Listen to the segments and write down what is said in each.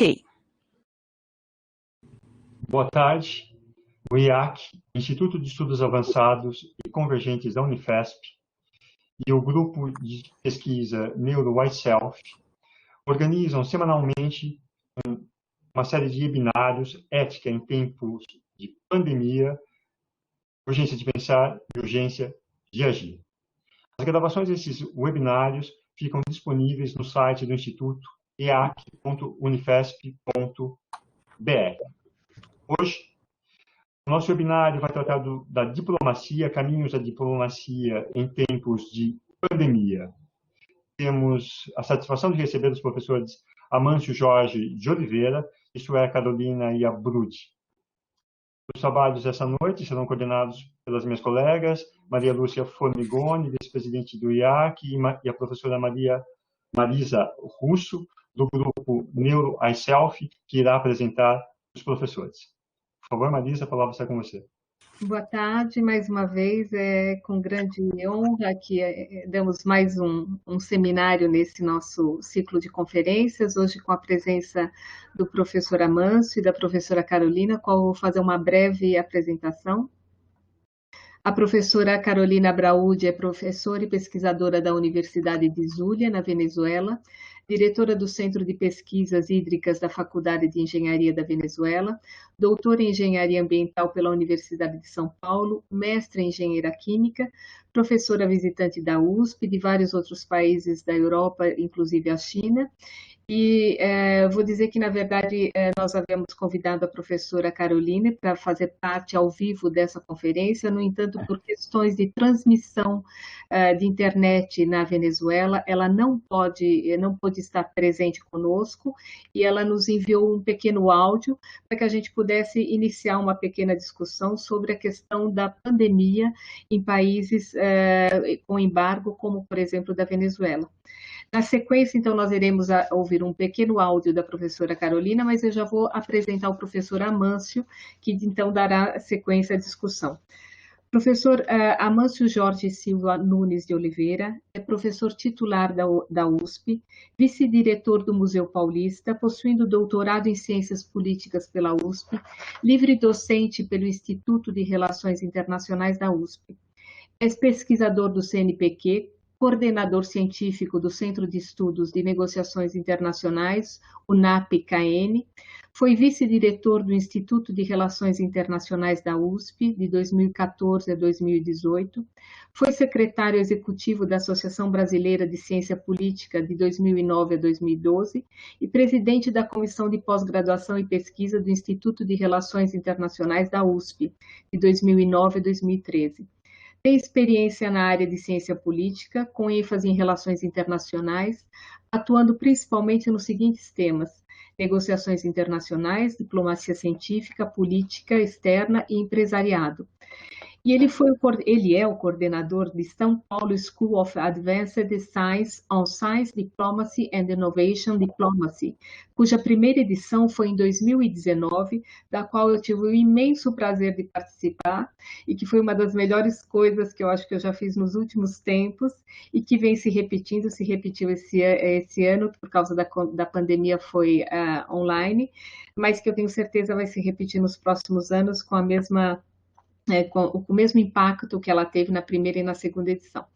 Ok. Boa tarde. O IAC, Instituto de Estudos Avançados e Convergentes da Unifesp, e o grupo de pesquisa Neuro White Self organizam semanalmente uma série de webinários Ética em Tempos de Pandemia, Urgência de Pensar e Urgência de Agir. As gravações desses webinários ficam disponíveis no site do Instituto eac.unifesp.br. Hoje, o nosso webinário vai tratar da diplomacia, caminhos da diplomacia em tempos de pandemia. Temos a satisfação de receber os professores Amâncio Jorge de Oliveira e Sué Carolina Iabruti. Os trabalhos dessa noite serão coordenados pelas minhas colegas, Maria Lúcia Formigoni, vice-presidente do IAC, e a professora Marisa Russo, do grupo Neuro iSelf, que irá apresentar os professores. Por favor, Marisa, a palavra está com você. Boa tarde, mais uma vez, com grande honra que damos mais um seminário nesse nosso ciclo de conferências, hoje com a presença do professor Amâncio e da professora Carolina, qual eu vou fazer uma breve apresentação. A professora Carolina Braúdi é professora e pesquisadora da Universidade de Zulia, na Venezuela, diretora do Centro de Pesquisas Hídricas da Faculdade de Engenharia da Venezuela, doutora em Engenharia Ambiental pela Universidade de São Paulo, mestre em Engenharia Química, professora visitante da USP, de vários outros países da Europa, inclusive a China. E vou dizer que, na verdade, nós havíamos convidado a professora Carolina para fazer parte ao vivo dessa conferência, no entanto, por questões de transmissão de internet na Venezuela, ela não pôde estar presente conosco e ela nos enviou um pequeno áudio para que a gente pudesse iniciar uma pequena discussão sobre a questão da pandemia em países com embargo, como, por exemplo, da Venezuela. Na sequência, então, nós iremos ouvir um pequeno áudio da professora Carolina, mas eu já vou apresentar o professor Amâncio, que então dará sequência à discussão. Professor Amâncio Jorge Silva Nunes de Oliveira é professor titular da USP, vice-diretor do Museu Paulista, possuindo doutorado em Ciências Políticas pela USP, livre docente pelo Instituto de Relações Internacionais da USP. É pesquisador do CNPq, coordenador científico do Centro de Estudos de Negociações Internacionais, UNAP-KN, foi vice-diretor do Instituto de Relações Internacionais da USP, de 2014 a 2018, foi secretário executivo da Associação Brasileira de Ciência Política, de 2009 a 2012, e presidente da Comissão de Pós-Graduação e Pesquisa do Instituto de Relações Internacionais da USP, de 2009 a 2013. Tem experiência na área de ciência política, com ênfase em relações internacionais, atuando principalmente nos seguintes temas: negociações internacionais, diplomacia científica, política externa e empresariado. E ele é o coordenador de São Paulo School of Advanced Science on Science Diplomacy and Innovation Diplomacy, cuja primeira edição foi em 2019, da qual eu tive o imenso prazer de participar e que foi uma das melhores coisas que eu acho que eu já fiz nos últimos tempos e que vem se repetiu esse ano, por causa da pandemia foi online, mas que eu tenho certeza vai se repetir nos próximos anos com com o mesmo impacto que ela teve na primeira e na segunda edição.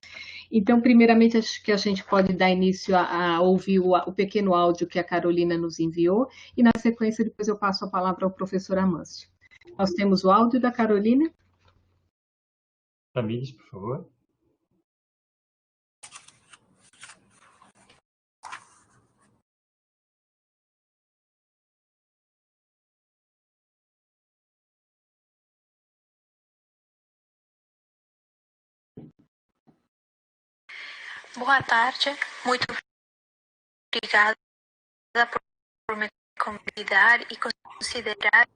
Então, primeiramente, acho que a gente pode dar início a ouvir o pequeno áudio que a Carolina nos enviou, e na sequência, depois eu passo a palavra ao professor Amâncio. Nós temos o áudio da Carolina. Tamires, por favor. Boa tarde, muito obrigada por me convidar e considerar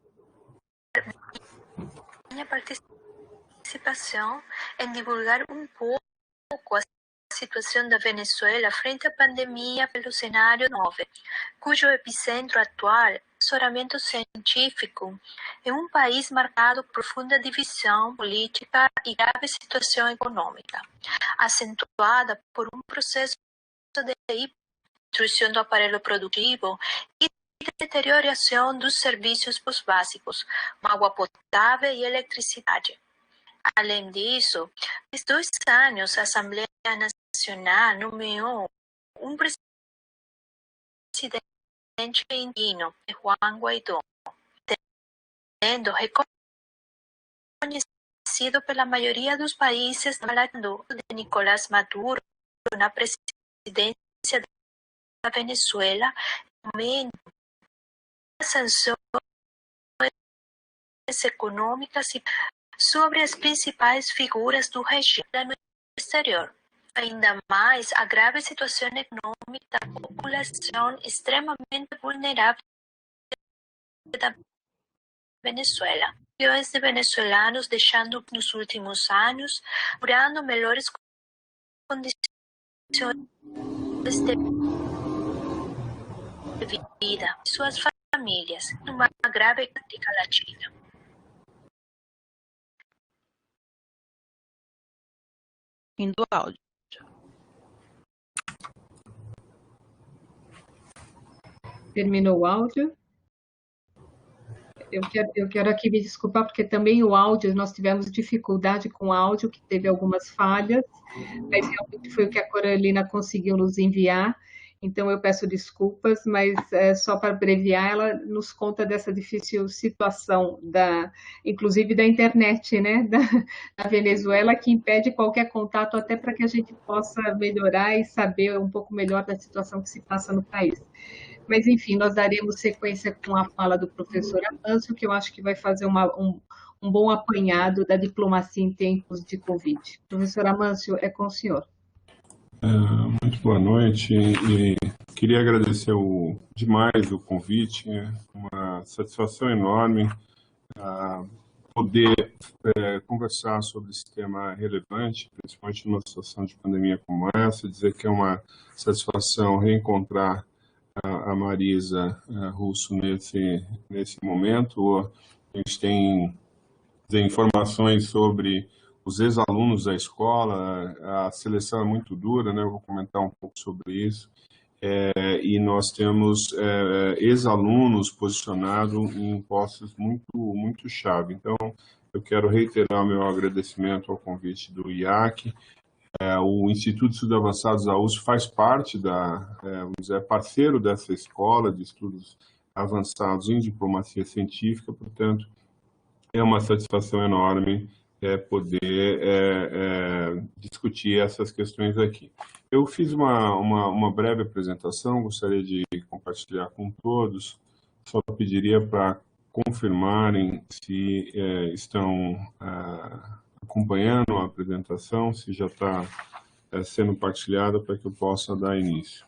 minha participação em divulgar um pouco a situação da Venezuela frente à pandemia pelo cenário 9, cujo epicentro atual, assessoramento científico, é um país marcado por profunda divisão política e grave situação econômica, acentuada por um processo de destruição do aparelho produtivo e deterioração dos serviços básicos, como água potável e eletricidade. Além disso, há 2 anos, a Assembleia Nacional nomeou um presidente interino, Juan Guaidó, sendo reconhecido pela maioria dos países de Nicolás Maduro na presidência da Venezuela, aumento das sanções econômicas e sobre as principais figuras do regime no exterior. Ainda mais a grave situação econômica da população extremamente vulnerável da Venezuela. Milhões de venezuelanos deixando nos últimos anos, procurando melhores condições de vida e suas famílias, numa grave América Latina. Fim do áudio. Terminou o áudio. Eu quero aqui me desculpar, porque também o áudio, nós tivemos dificuldade com o áudio, que teve algumas falhas, mas realmente foi o que a Coralina conseguiu nos enviar. Então, eu peço desculpas, mas só para abreviar, ela nos conta dessa difícil situação, inclusive da internet, né, da Venezuela, que impede qualquer contato, até para que a gente possa melhorar e saber um pouco melhor da situação que se passa no país. Mas, enfim, nós daremos sequência com a fala do professor Amâncio, que eu acho que vai fazer um bom apanhado da diplomacia em tempos de Covid. Professor Amâncio, é com o senhor. Muito boa noite e queria agradecer demais o convite, uma satisfação enorme poder conversar sobre esse tema relevante, principalmente numa situação de pandemia como essa, dizer que é uma satisfação reencontrar a Marisa Russo nesse momento. A gente tem informações sobre os ex-alunos da escola, a seleção é muito dura, né? Eu vou comentar um pouco sobre isso. E nós temos ex-alunos posicionados em postos muito chave. Então, eu quero reiterar o meu agradecimento ao convite do IAC. O Instituto de Estudos Avançados da USP faz parte vamos dizer, parceiro dessa escola de estudos avançados em diplomacia científica, portanto, é uma satisfação enorme poder discutir essas questões aqui. Eu fiz uma breve apresentação, gostaria de compartilhar com todos, só pediria para confirmarem se estão acompanhando a apresentação, se já está sendo partilhada para que eu possa dar início.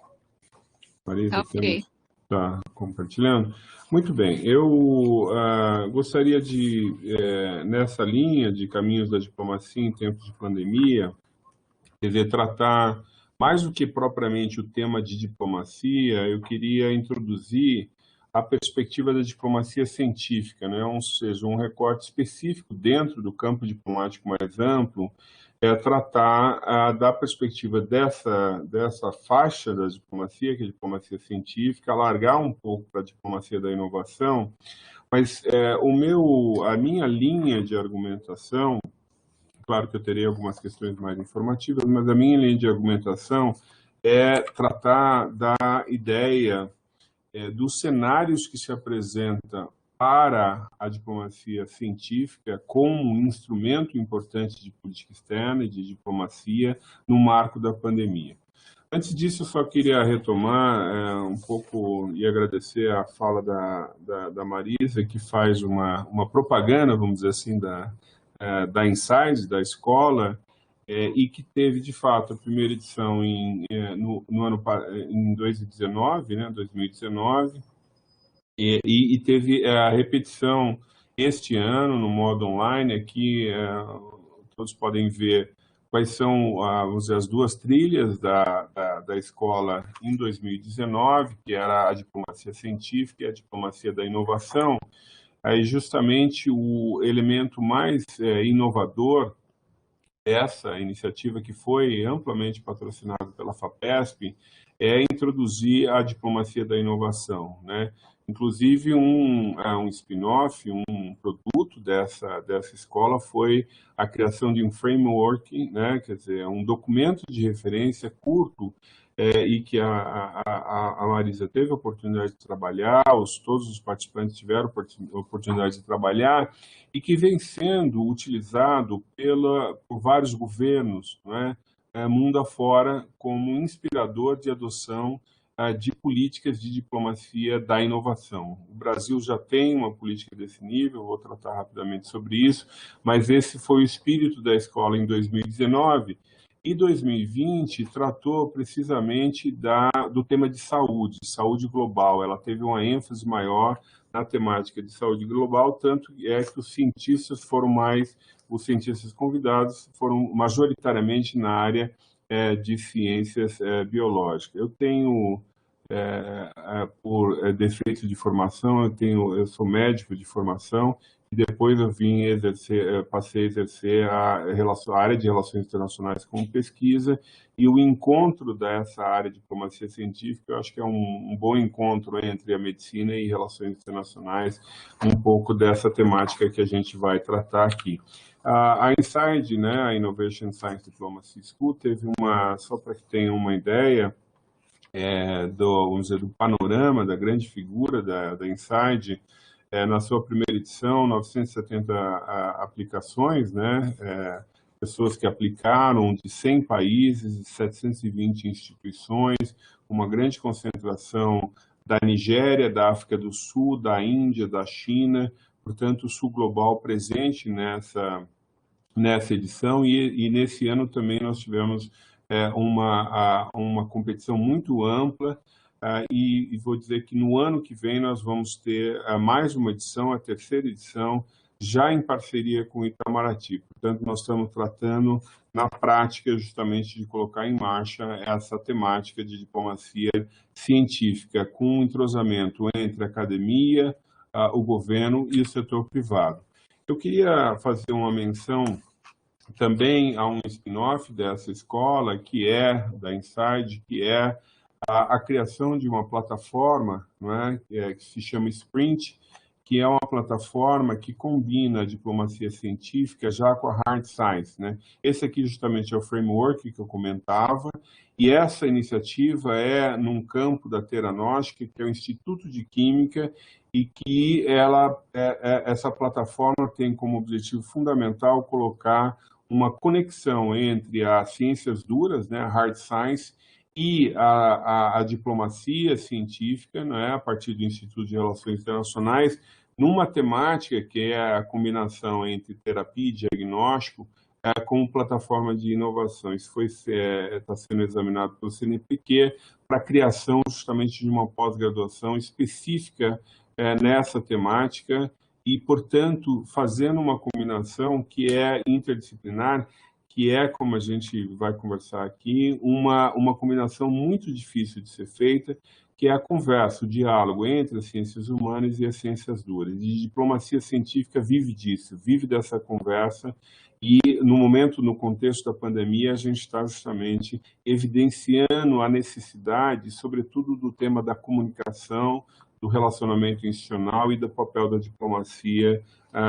Marisa, Ok. está compartilhando? Muito bem, eu gostaria de, nessa linha de caminhos da diplomacia em tempos de pandemia, quer dizer, tratar mais do que propriamente o tema de diplomacia, eu queria introduzir a perspectiva da diplomacia científica, né? Ou seja, um recorte específico dentro do campo diplomático mais amplo, tratar da perspectiva dessa faixa da diplomacia, que é a diplomacia científica, alargar um pouco para a diplomacia da inovação, mas a minha linha de argumentação, claro que eu terei algumas questões mais informativas, mas a minha linha de argumentação é tratar da ideia dos cenários que se apresenta para a diplomacia científica como um instrumento importante de política externa e de diplomacia no marco da pandemia. Antes disso, eu só queria retomar um pouco e agradecer a fala da Marisa, que faz uma propaganda, vamos dizer assim, da Insights, da escola, e que teve, de fato, a primeira edição em 2019, né, 2019, e teve a repetição este ano no modo online. Aqui todos podem ver quais são vamos dizer, as duas trilhas da escola em 2019, que era a diplomacia científica e a diplomacia da inovação. Aí, justamente, o elemento mais inovador essa iniciativa, que foi amplamente patrocinada pela FAPESP, é introduzir a diplomacia da inovação, né? Inclusive, um spin-off, um produto dessa escola foi a criação de um framework, né? Quer dizer, um documento de referência curto, e que a Marisa teve a oportunidade de trabalhar, todos os participantes tiveram a oportunidade de trabalhar, e que vem sendo utilizado por vários governos, né, mundo afora, como inspirador de adoção de políticas de diplomacia da inovação. O Brasil já tem uma política desse nível, vou tratar rapidamente sobre isso, mas esse foi o espírito da escola em 2019, e 2020 tratou precisamente do tema de saúde global. Ela teve uma ênfase maior na temática de saúde global, tanto é que os cientistas convidados foram majoritariamente na área de ciências biológicas. Eu tenho, por defeito de formação, eu sou médico de formação, e depois eu passei a exercer a área de relações internacionais como pesquisa, e o encontro dessa área de diplomacia científica, eu acho que é um bom encontro entre a medicina e relações internacionais, um pouco dessa temática que a gente vai tratar aqui. A INSIDE, né, a Innovation Science Diplomacy School, teve só para que tenham uma ideia, vamos dizer, do panorama, da grande figura da INSIDE, na sua primeira edição, 970 aplicações, né? Pessoas que aplicaram de 100 países, de 720 instituições, uma grande concentração da Nigéria, da África do Sul, da Índia, da China, portanto, o Sul Global presente nessa edição, e nesse ano também nós tivemos uma competição muito ampla, e vou dizer que no ano que vem nós vamos ter mais uma edição, a terceira edição, já em parceria com o Itamaraty. Portanto, nós estamos tratando na prática justamente de colocar em marcha essa temática de diplomacia científica, com um entrosamento entre a academia, o governo e o setor privado. Eu queria fazer uma menção também a um spin-off dessa escola, que é da INSIDE, que é a criação de uma plataforma, não é, que se chama Sprint, que é uma plataforma que combina a diplomacia científica já com a hard science, né? Esse aqui justamente é o framework que eu comentava, e essa iniciativa é num campo da Theranostic, que é o Instituto de Química, e que essa plataforma tem como objetivo fundamental colocar uma conexão entre as ciências duras, né, a hard science, e a diplomacia científica, né, a partir do Instituto de Relações Internacionais, numa temática que é a combinação entre terapia e diagnóstico, como plataforma de inovação. Isso está sendo examinado pelo CNPq para a criação justamente de uma pós-graduação específica nessa temática e, portanto, fazendo uma combinação que é interdisciplinar, que é, como a gente vai conversar aqui, uma combinação muito difícil de ser feita, que é a conversa, o diálogo entre as ciências humanas e as ciências duras. E diplomacia científica vive disso, vive dessa conversa, e no contexto da pandemia, a gente está justamente evidenciando a necessidade, sobretudo do tema da comunicação, do relacionamento institucional e do papel da diplomacia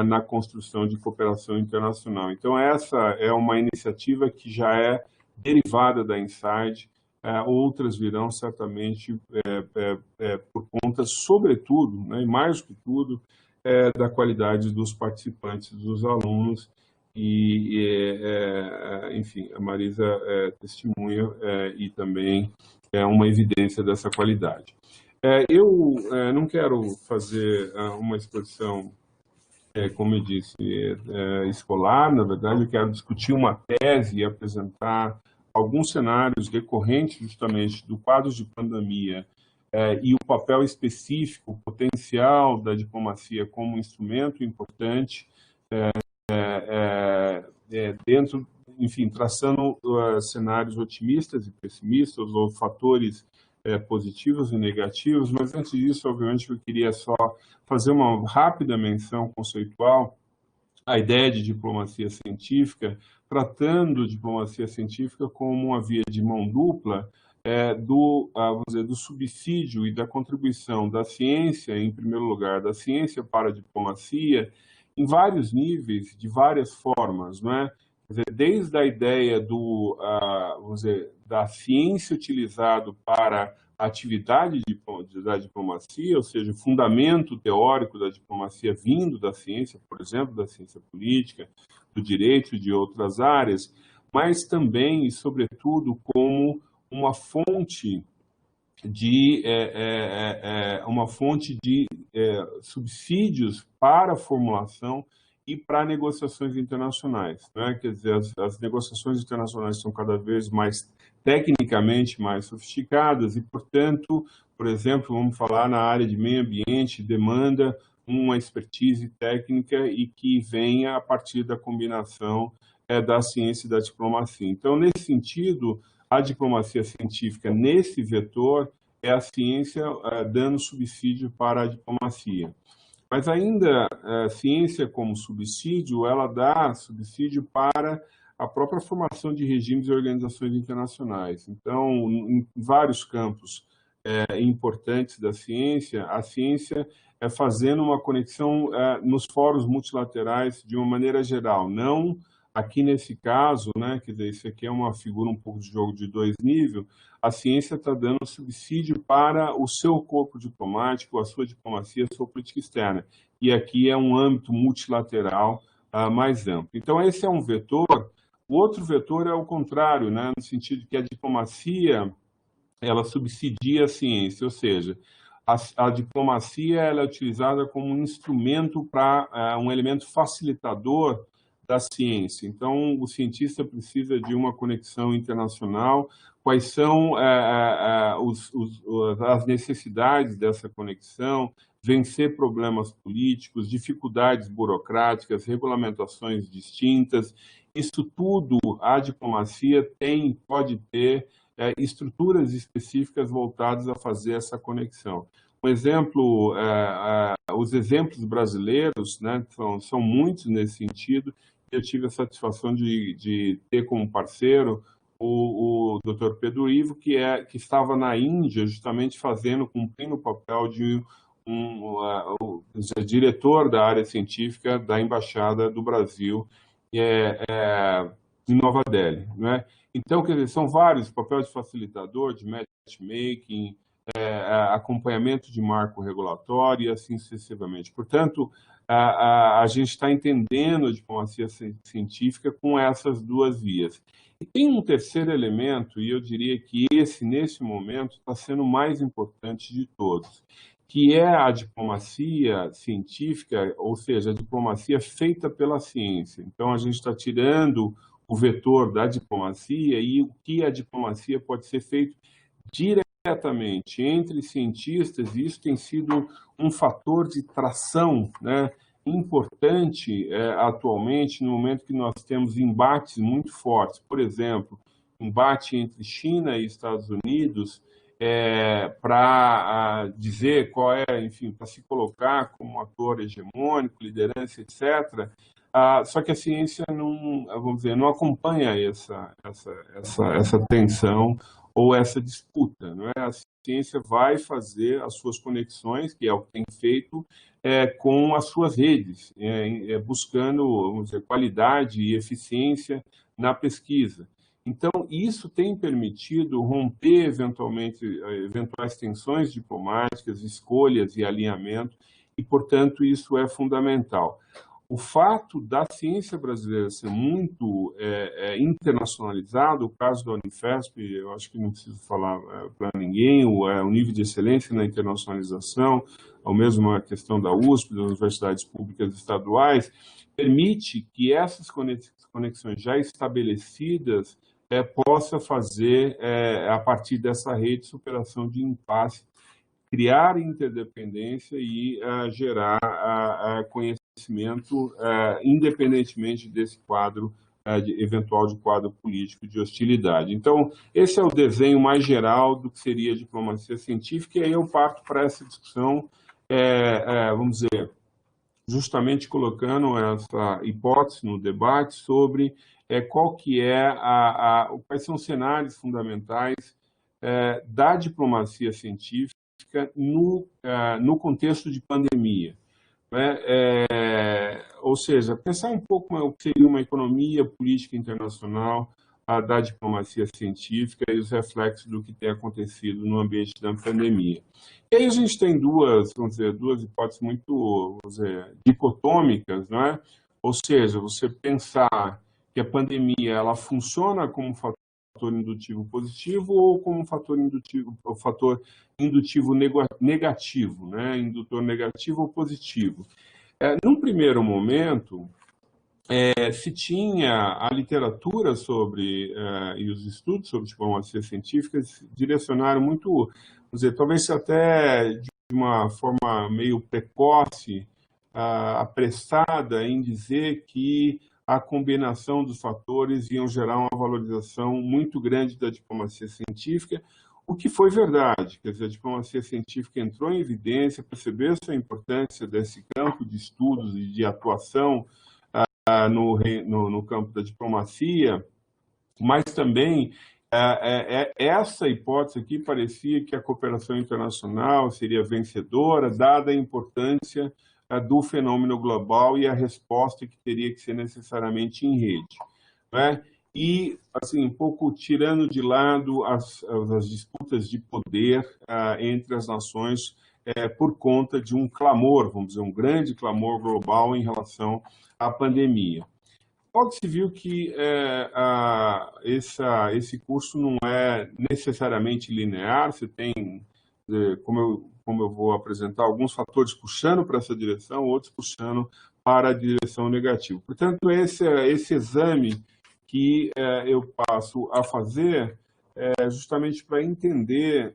na construção de cooperação internacional. Então, essa é uma iniciativa que já é derivada da INSIDE, outras virão certamente por conta, sobretudo, né, e mais do que tudo, da qualidade dos participantes, dos alunos, enfim, a Marisa testemunha e também é uma evidência dessa qualidade. Eu não quero fazer uma exposição, como eu disse, escolar. Na verdade, eu quero discutir uma tese e apresentar alguns cenários decorrentes justamente do quadro de pandemia e o papel específico, o potencial da diplomacia como instrumento importante dentro, enfim, traçando cenários otimistas e pessimistas, ou fatores positivos e negativos, mas antes disso, obviamente, eu queria só fazer uma rápida menção conceitual à ideia de diplomacia científica tratando diplomacia científica como uma via de mão dupla vamos dizer, do subsídio e da contribuição da ciência, em primeiro lugar, da ciência para a diplomacia, em vários níveis, de várias formas, não é? Quer dizer, desde a ideia vamos dizer, da ciência utilizada para a atividade da diplomacia, ou seja, o fundamento teórico da diplomacia vindo da ciência, por exemplo, da ciência política, do direito e de outras áreas, mas também e, sobretudo, como uma fonte de subsídios para a formulação e para negociações internacionais, né? Quer dizer, as negociações internacionais são cada vez mais tecnicamente mais sofisticadas e, portanto, por exemplo, vamos falar na área de meio ambiente, demanda uma expertise técnica e que venha a partir da combinação da ciência e da diplomacia. Então, nesse sentido, a diplomacia científica, nesse vetor, é a ciência dando subsídio para a diplomacia. Mas ainda, a ciência como subsídio, ela dá subsídio para a própria formação de regimes e organizações internacionais. Então, em vários campos importantes da ciência, a ciência é fazendo uma conexão nos fóruns multilaterais de uma maneira geral, não aqui nesse caso, né, quer dizer, isso aqui é uma figura um pouco de jogo de dois níveis, a ciência está dando subsídio para o seu corpo diplomático, a sua diplomacia, a sua política externa. E aqui é um âmbito multilateral mais amplo. Então, esse é um vetor. O outro vetor é o contrário, né, no sentido que a diplomacia ela subsidia a ciência, ou seja, a diplomacia ela é utilizada como um instrumento para um elemento facilitador da ciência. Então, o cientista precisa de uma conexão internacional. Quais são as necessidades dessa conexão? Vencer problemas políticos, dificuldades burocráticas, regulamentações distintas. Isso tudo, a diplomacia pode ter estruturas específicas voltadas a fazer essa conexão. Um exemplo, os exemplos brasileiros, né, são muitos nesse sentido. Eu tive a satisfação de ter como parceiro o Dr. Pedro Ivo, que estava na Índia justamente cumprindo o papel de diretor da área científica da Embaixada do Brasil em Nova Delhi, né? Então, quer dizer, são vários papéis de facilitador, de matchmaking, acompanhamento de marco regulatório e assim sucessivamente. Portanto, a gente está entendendo a diplomacia científica com essas duas vias. E tem um terceiro elemento, e eu diria que nesse momento, está sendo o mais importante de todos, que é a diplomacia científica, ou seja, a diplomacia feita pela ciência. Então, a gente está tirando o vetor da diplomacia e o que a diplomacia pode ser feito diretamente entre cientistas, e isso tem sido um fator de tração, né, importante atualmente, no momento que nós temos embates muito fortes. Por exemplo, embate entre China e Estados Unidos para dizer qual enfim, para se colocar como ator hegemônico, liderança, etc. Só que a ciência não acompanha essa tensão ou essa disputa, não é? A ciência vai fazer as suas conexões, que é o que tem feito, com as suas redes, buscando, vamos dizer, qualidade e eficiência na pesquisa. Então, isso tem permitido romper, eventuais tensões diplomáticas, escolhas e alinhamento, e, portanto, isso é fundamental. O fato da ciência brasileira ser muito internacionalizada, o caso da Unifesp, eu acho que não preciso falar para ninguém, o nível de excelência na internacionalização, ao mesmo a questão da USP, das universidades públicas estaduais, permite que essas conexões já estabelecidas possa fazer, a partir dessa rede, superação de impasse, criar interdependência e gerar conhecimento, independentemente desse quadro, eventual de quadro político de hostilidade. Então, esse é o desenho mais geral do que seria a diplomacia científica, e aí eu parto para essa discussão, vamos dizer, justamente colocando essa hipótese no debate sobre qual que é quais são os cenários fundamentais da diplomacia científica no contexto de pandemia. Né? Ou seja, pensar um pouco o que seria uma economia política internacional da diplomacia científica e os reflexos do que tem acontecido no ambiente da pandemia. E aí a gente tem duas hipóteses muito, dicotômicas, não é? Ou seja, você pensar que a pandemia ela funciona como um fator indutivo positivo ou como um fator indutivo negativo, né? Indutor negativo ou positivo. Num primeiro momento, se tinha a literatura sobre e os estudos sobre diplomacia científica direcionaram muito, vamos dizer, talvez até de uma forma meio precoce, apressada em dizer que a combinação dos fatores iam gerar uma valorização muito grande da diplomacia científica, o que foi verdade. Quer dizer, a diplomacia científica entrou em evidência, percebeu a importância desse campo de estudos e de atuação no campo da diplomacia, mas também essa hipótese aqui parecia que a cooperação internacional seria vencedora, dada a importância do fenômeno global e a resposta que teria que ser necessariamente em rede. Né? E, assim, um pouco tirando de lado as disputas de poder entre as nações por conta de um clamor, vamos dizer, um grande clamor global em relação à pandemia. Logo se viu que esse curso não é necessariamente linear, você tem, como eu vou apresentar, alguns fatores puxando para essa direção, outros puxando para a direção negativa. Portanto, esse exame que eu passo a fazer justamente para entender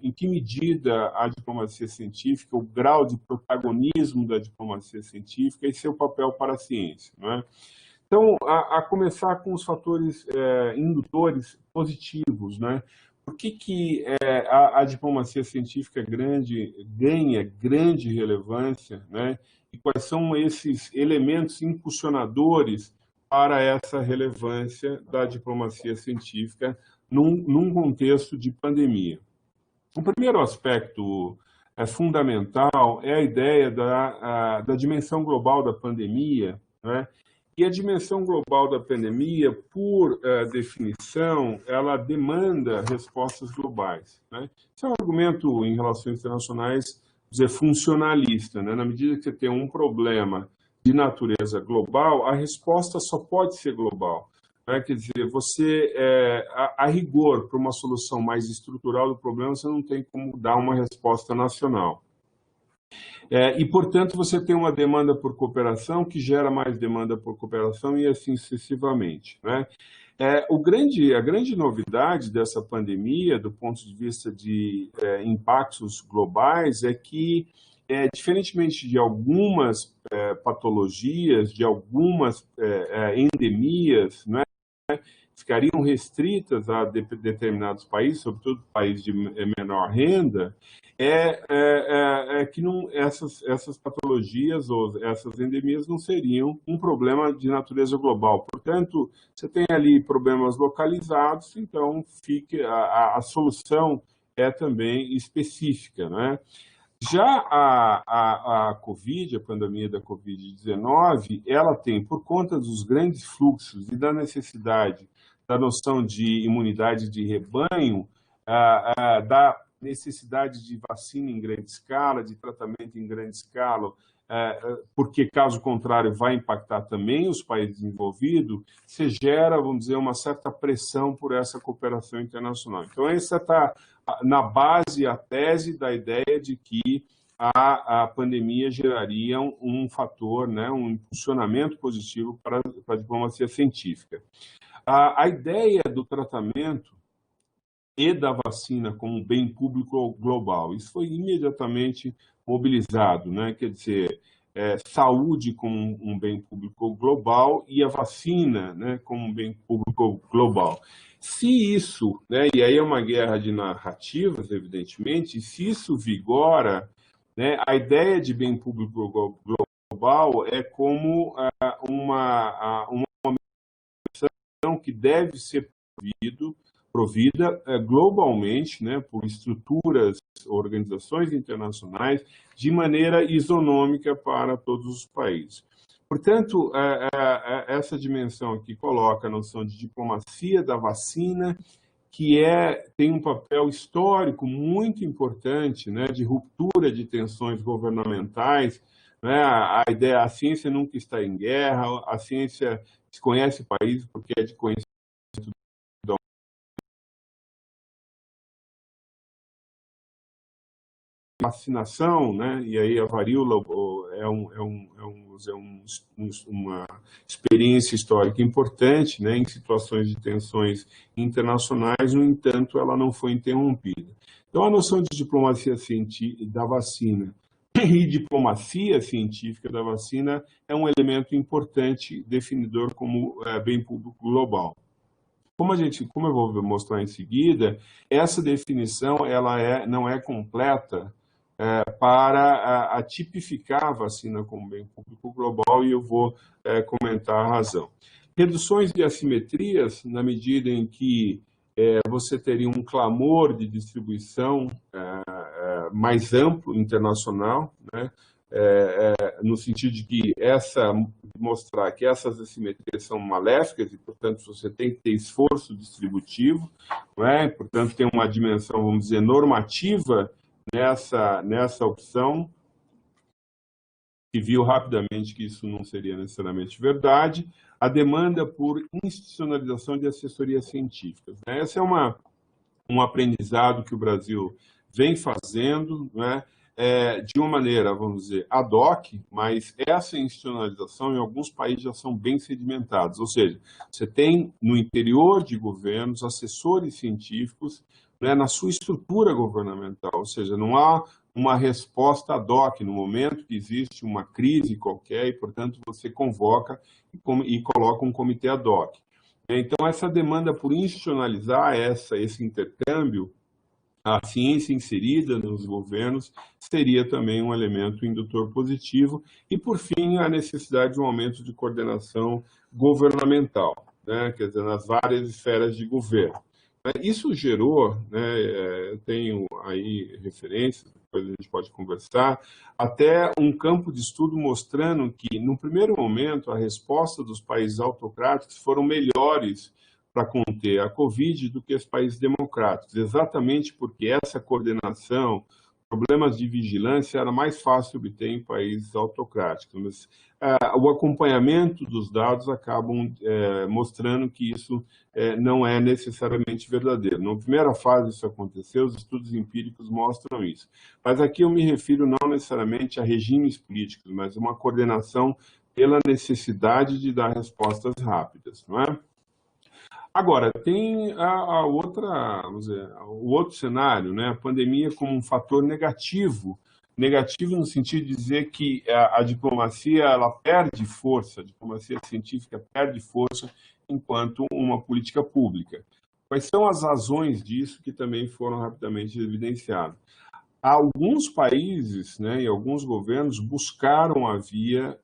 em que medida a diplomacia científica, o grau de protagonismo da diplomacia científica e seu papel para a ciência, não é? Então, a começar com os fatores indutores positivos, né? Por que a diplomacia científica ganha grande relevância, né? E quais são esses elementos impulsionadores para essa relevância da diplomacia científica num contexto de pandemia? O primeiro aspecto fundamental é a ideia da dimensão global da pandemia, né? E a dimensão global da pandemia, por definição, ela demanda respostas globais, né? Esse é um argumento em relações internacionais, dizer, funcionalista, né? Na medida que você tem um problema de natureza global, a resposta só pode ser global. Né? Quer dizer, você, a rigor, para uma solução mais estrutural do problema, você não tem como dar uma resposta nacional. E, portanto, você tem uma demanda por cooperação que gera mais demanda por cooperação e assim sucessivamente, né? A grande novidade dessa pandemia, do ponto de vista de impactos globais, é que, diferentemente de algumas patologias, de algumas endemias, né, ficariam restritas a determinados países, sobretudo países de menor renda, que não, essas patologias ou essas endemias não seriam um problema de natureza global. Portanto, você tem ali problemas localizados, então a solução é também específica, né? Já a Covid, a pandemia da Covid-19, ela tem, por conta dos grandes fluxos e da necessidade da noção de imunidade de rebanho, da necessidade de vacina em grande escala, de tratamento em grande escala, porque, caso contrário, vai impactar também os países envolvidos, se gera, vamos dizer, uma certa pressão por essa cooperação internacional. Então, essa está na base, a tese da ideia de que a pandemia geraria um fator, né, um impulsionamento positivo para a diplomacia científica. A ideia do tratamento e da vacina como bem público global, isso foi imediatamente mobilizado, né? Quer dizer, saúde como um bem público global e a vacina, né, como um bem público global. Se isso, né, e aí é uma guerra de narrativas, evidentemente, se isso vigora, né, a ideia de bem público global é como uma que deve ser provida globalmente, né, por estruturas, organizações internacionais, de maneira isonômica para todos os países. Portanto, essa dimensão aqui coloca a noção de diplomacia da vacina, que tem um papel histórico muito importante, né, de ruptura de tensões governamentais, né, a ciência nunca está em guerra, a ciência desconhece o país porque é de conhecimento da vacinação, né, e aí a varíola uma experiência histórica importante, né, em situações de tensões internacionais, no entanto, ela não foi interrompida. Então, a noção de diplomacia científica da vacina e diplomacia científica da vacina é um elemento importante, definidor como bem público global. Como eu vou mostrar em seguida, essa definição não é completa para tipificar a vacina como bem público global, e eu vou comentar a razão. Reduções de assimetrias, na medida em que você teria um clamor de distribuição mais amplo, internacional, né? No sentido de que mostrar que essas assimetrias são maléficas e, portanto, você tem que ter esforço distributivo, né? Portanto, tem uma dimensão, vamos dizer, normativa nessa opção, que viu rapidamente que isso não seria necessariamente verdade. A demanda por institucionalização de assessorias científicas, né? Esse é um aprendizado que o Brasil vem fazendo, né? De uma maneira, vamos dizer, ad hoc, mas essa institucionalização em alguns países já são bem sedimentados, ou seja, você tem no interior de governos assessores científicos, né, na sua estrutura governamental, ou seja, não há uma resposta ad hoc no momento que existe uma crise qualquer e, portanto, você convoca e coloca um comitê ad hoc. Então, essa demanda por institucionalizar esse intercâmbio, a ciência inserida nos governos, seria também um elemento indutor positivo. E, por fim, a necessidade de um aumento de coordenação governamental, né? Quer dizer, nas várias esferas de governo. Isso gerou, né, eu tenho aí referências, depois a gente pode conversar, até um campo de estudo mostrando que, no primeiro momento, a resposta dos países autocráticos foram melhores para conter a Covid do que os países democráticos, exatamente porque essa coordenação, problemas de vigilância, era mais fácil obter em países autocráticos. Mas o acompanhamento dos dados acabam mostrando que isso não é necessariamente verdadeiro. Na primeira fase isso aconteceu, os estudos empíricos mostram isso. Mas aqui eu me refiro não necessariamente a regimes políticos, mas uma coordenação pela necessidade de dar respostas rápidas, não é? Agora, tem o outro cenário, né? A pandemia como um fator negativo no sentido de dizer que a diplomacia ela perde força, a diplomacia científica perde força enquanto uma política pública. Quais são as razões disso que também foram rapidamente evidenciadas? Alguns países, né, e alguns governos buscaram a via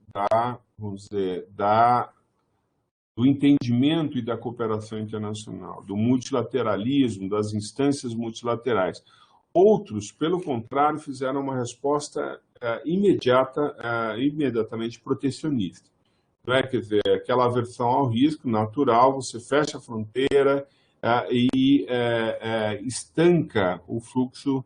do entendimento e da cooperação internacional, do multilateralismo, das instâncias multilaterais. Outros, pelo contrário, fizeram uma resposta imediatamente protecionista. Não é? Quer dizer, aquela aversão ao risco natural, você fecha a fronteira e estanca o fluxo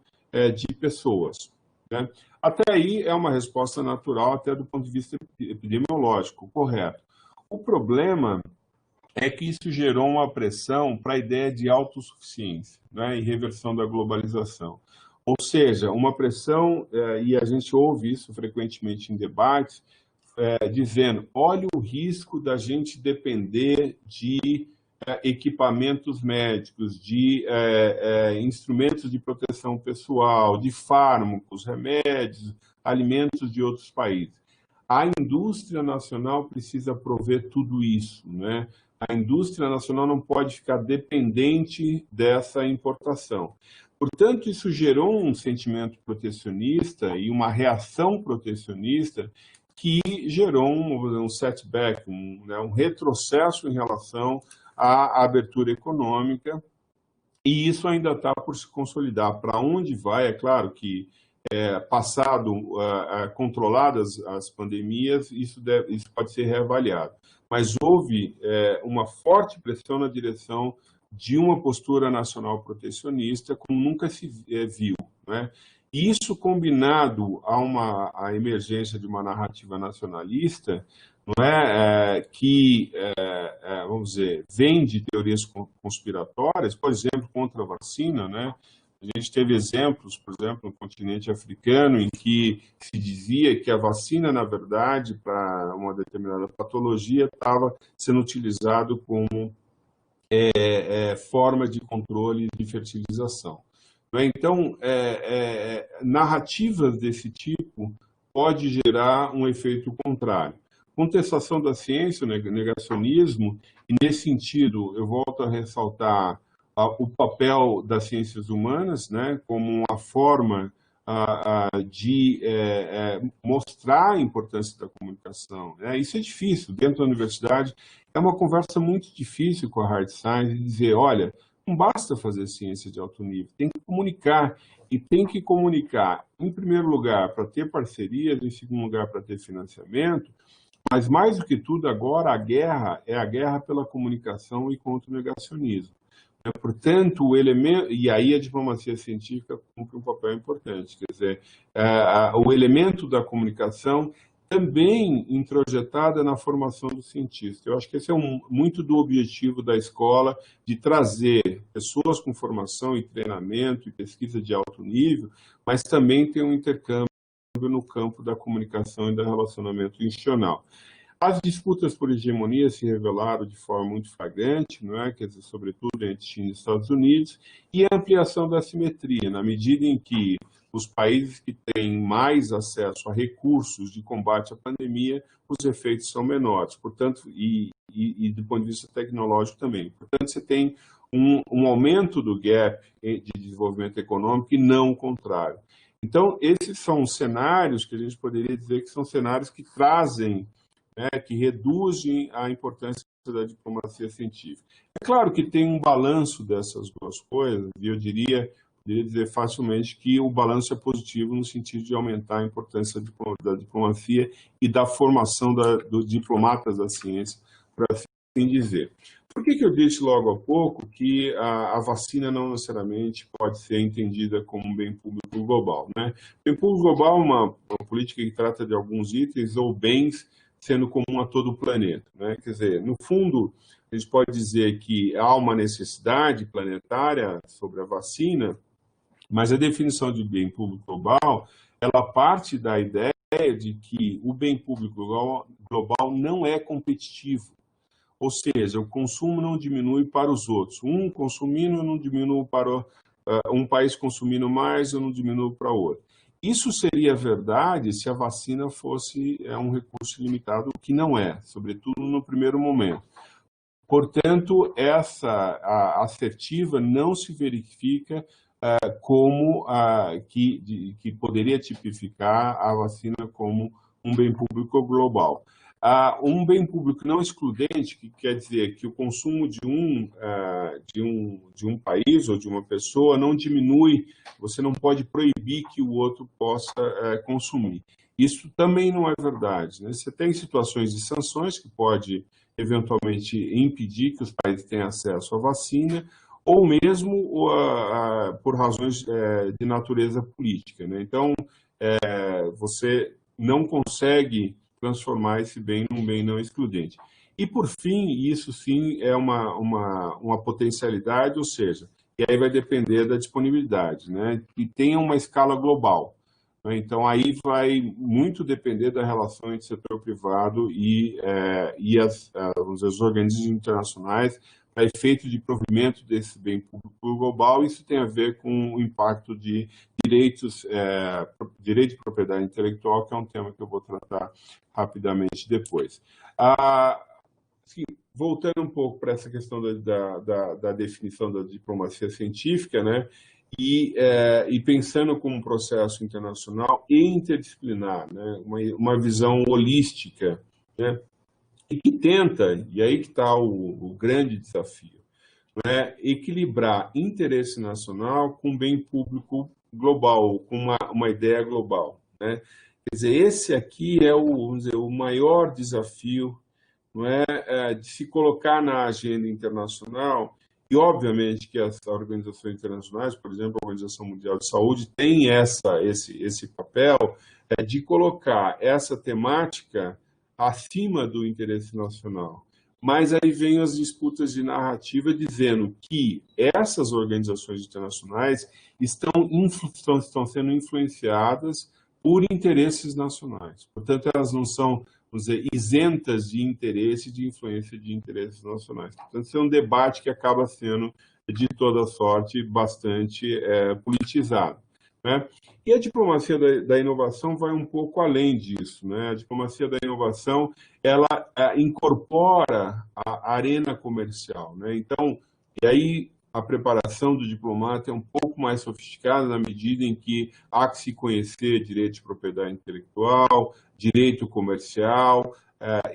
de pessoas. Né? Até aí é uma resposta natural, até do ponto de vista epidemiológico, correto. O problema é que isso gerou uma pressão para a ideia de autossuficiência, né, e reversão da globalização. Ou seja, uma pressão, e a gente ouve isso frequentemente em debates, dizendo, olha o risco da gente depender de equipamentos médicos, de instrumentos de proteção pessoal, de fármacos, remédios, alimentos de outros países. A indústria nacional precisa prover tudo isso, né? A indústria nacional não pode ficar dependente dessa importação. Portanto, isso gerou um sentimento protecionista e uma reação protecionista que gerou um setback, um retrocesso em relação a abertura econômica, e isso ainda está por se consolidar. Para onde vai? É claro que, controladas as pandemias, isso pode ser reavaliado. Mas houve uma forte pressão na direção de uma postura nacional protecionista como nunca se viu, né? E isso combinado à emergência de uma narrativa nacionalista, não é, vamos dizer, vem de teorias conspiratórias, por exemplo, contra a vacina, né? A gente teve exemplos, por exemplo, no continente africano, em que se dizia que a vacina, na verdade, para uma determinada patologia, estava sendo utilizado como forma de controle de fertilização. Então, narrativas desse tipo pode gerar um efeito contrário. Contestação da ciência, negacionismo, e nesse sentido, eu volto a ressaltar o papel das ciências humanas, né, como uma forma de mostrar a importância da comunicação. Isso é difícil. Dentro da universidade, é uma conversa muito difícil com a hard science, dizer, olha, não basta fazer ciência de alto nível, tem que comunicar. E tem que comunicar, em primeiro lugar, para ter parcerias, em segundo lugar, para ter financiamento, mas mais do que tudo, agora a guerra é a guerra pela comunicação e contra o negacionismo. Portanto, e aí a diplomacia científica cumpre um papel importante, quer dizer, o elemento da comunicação também introjetada na formação do cientista. Eu acho que esse é muito do objetivo da escola, de trazer pessoas com formação e treinamento e pesquisa de alto nível, mas também ter um intercâmbio no campo da comunicação e do relacionamento institucional. As disputas por hegemonia se revelaram de forma muito flagrante, não é? Quer dizer, sobretudo entre China e Estados Unidos, e a ampliação da assimetria, na medida em que os países que têm mais acesso a recursos de combate à pandemia, os efeitos são menores, portanto, e do ponto de vista tecnológico também. Portanto, você tem um aumento do gap de desenvolvimento econômico e não o contrário. Então, esses são cenários que a gente poderia dizer que são cenários que trazem, que reduzem a importância da diplomacia científica. É claro que tem um balanço dessas duas coisas, e eu poderia dizer facilmente que o balanço é positivo no sentido de aumentar a importância da diplomacia e da formação dos diplomatas da ciência, por assim dizer. Por que eu disse logo há pouco que a vacina não necessariamente pode ser entendida como um bem público global, né? Bem público global é uma política que trata de alguns itens ou bens sendo comum a todo o planeta, né? Quer dizer, no fundo, a gente pode dizer que há uma necessidade planetária sobre a vacina, mas a definição de bem público global, ela parte da ideia de que o bem público global não é competitivo. Ou seja, o consumo não diminui para os outros. Um consumindo, eu não diminuo para um país consumindo mais, eu não diminuo para outro. Isso seria verdade se a vacina fosse um recurso limitado, o que não é, sobretudo no primeiro momento. Portanto, essa assertiva não se verifica como que poderia tipificar a vacina como um bem público global. Um bem público não excludente, que quer dizer que o consumo de um país ou de uma pessoa não diminui, você não pode proibir que o outro possa consumir. Isso também não é verdade, né? Você tem situações de sanções que pode eventualmente impedir que os países tenham acesso à vacina, ou mesmo por razões de natureza política, né? Então, você não consegue transformar esse bem num bem não excludente. E, por fim, isso sim é uma potencialidade, ou seja, e aí vai depender da disponibilidade, né? E tenha uma escala global. Né? Então, aí vai muito depender da relação entre setor privado e os organismos internacionais para efeito de provimento desse bem público global. Isso tem a ver com o impacto de direito de propriedade intelectual, que é um tema que eu vou tratar rapidamente depois. Voltando um pouco para essa questão da definição da diplomacia científica, né, e pensando como um processo internacional e interdisciplinar, né, uma visão holística, né, e que tenta, e aí que está o grande desafio, né, equilibrar interesse nacional com bem público global, com uma ideia global, né? Quer dizer, esse aqui é vamos dizer, o maior desafio, não é, de se colocar na agenda internacional, e obviamente que as organizações internacionais, por exemplo, a Organização Mundial de Saúde, tem esse papel de colocar essa temática acima do interesse nacional. Mas aí vem as disputas de narrativa dizendo que essas organizações internacionais estão sendo influenciadas por interesses nacionais. Portanto, elas não são, vamos dizer, isentas de interesse e de influência de interesses nacionais. Portanto, isso é um debate que acaba sendo, de toda sorte, bastante politizado, né? E a diplomacia da inovação vai um pouco além disso, né? A diplomacia da inovação, ela incorpora a arena comercial, né? Então, e aí a preparação do diplomata é um pouco mais sofisticada na medida em que há que se conhecer direito de propriedade intelectual, direito comercial.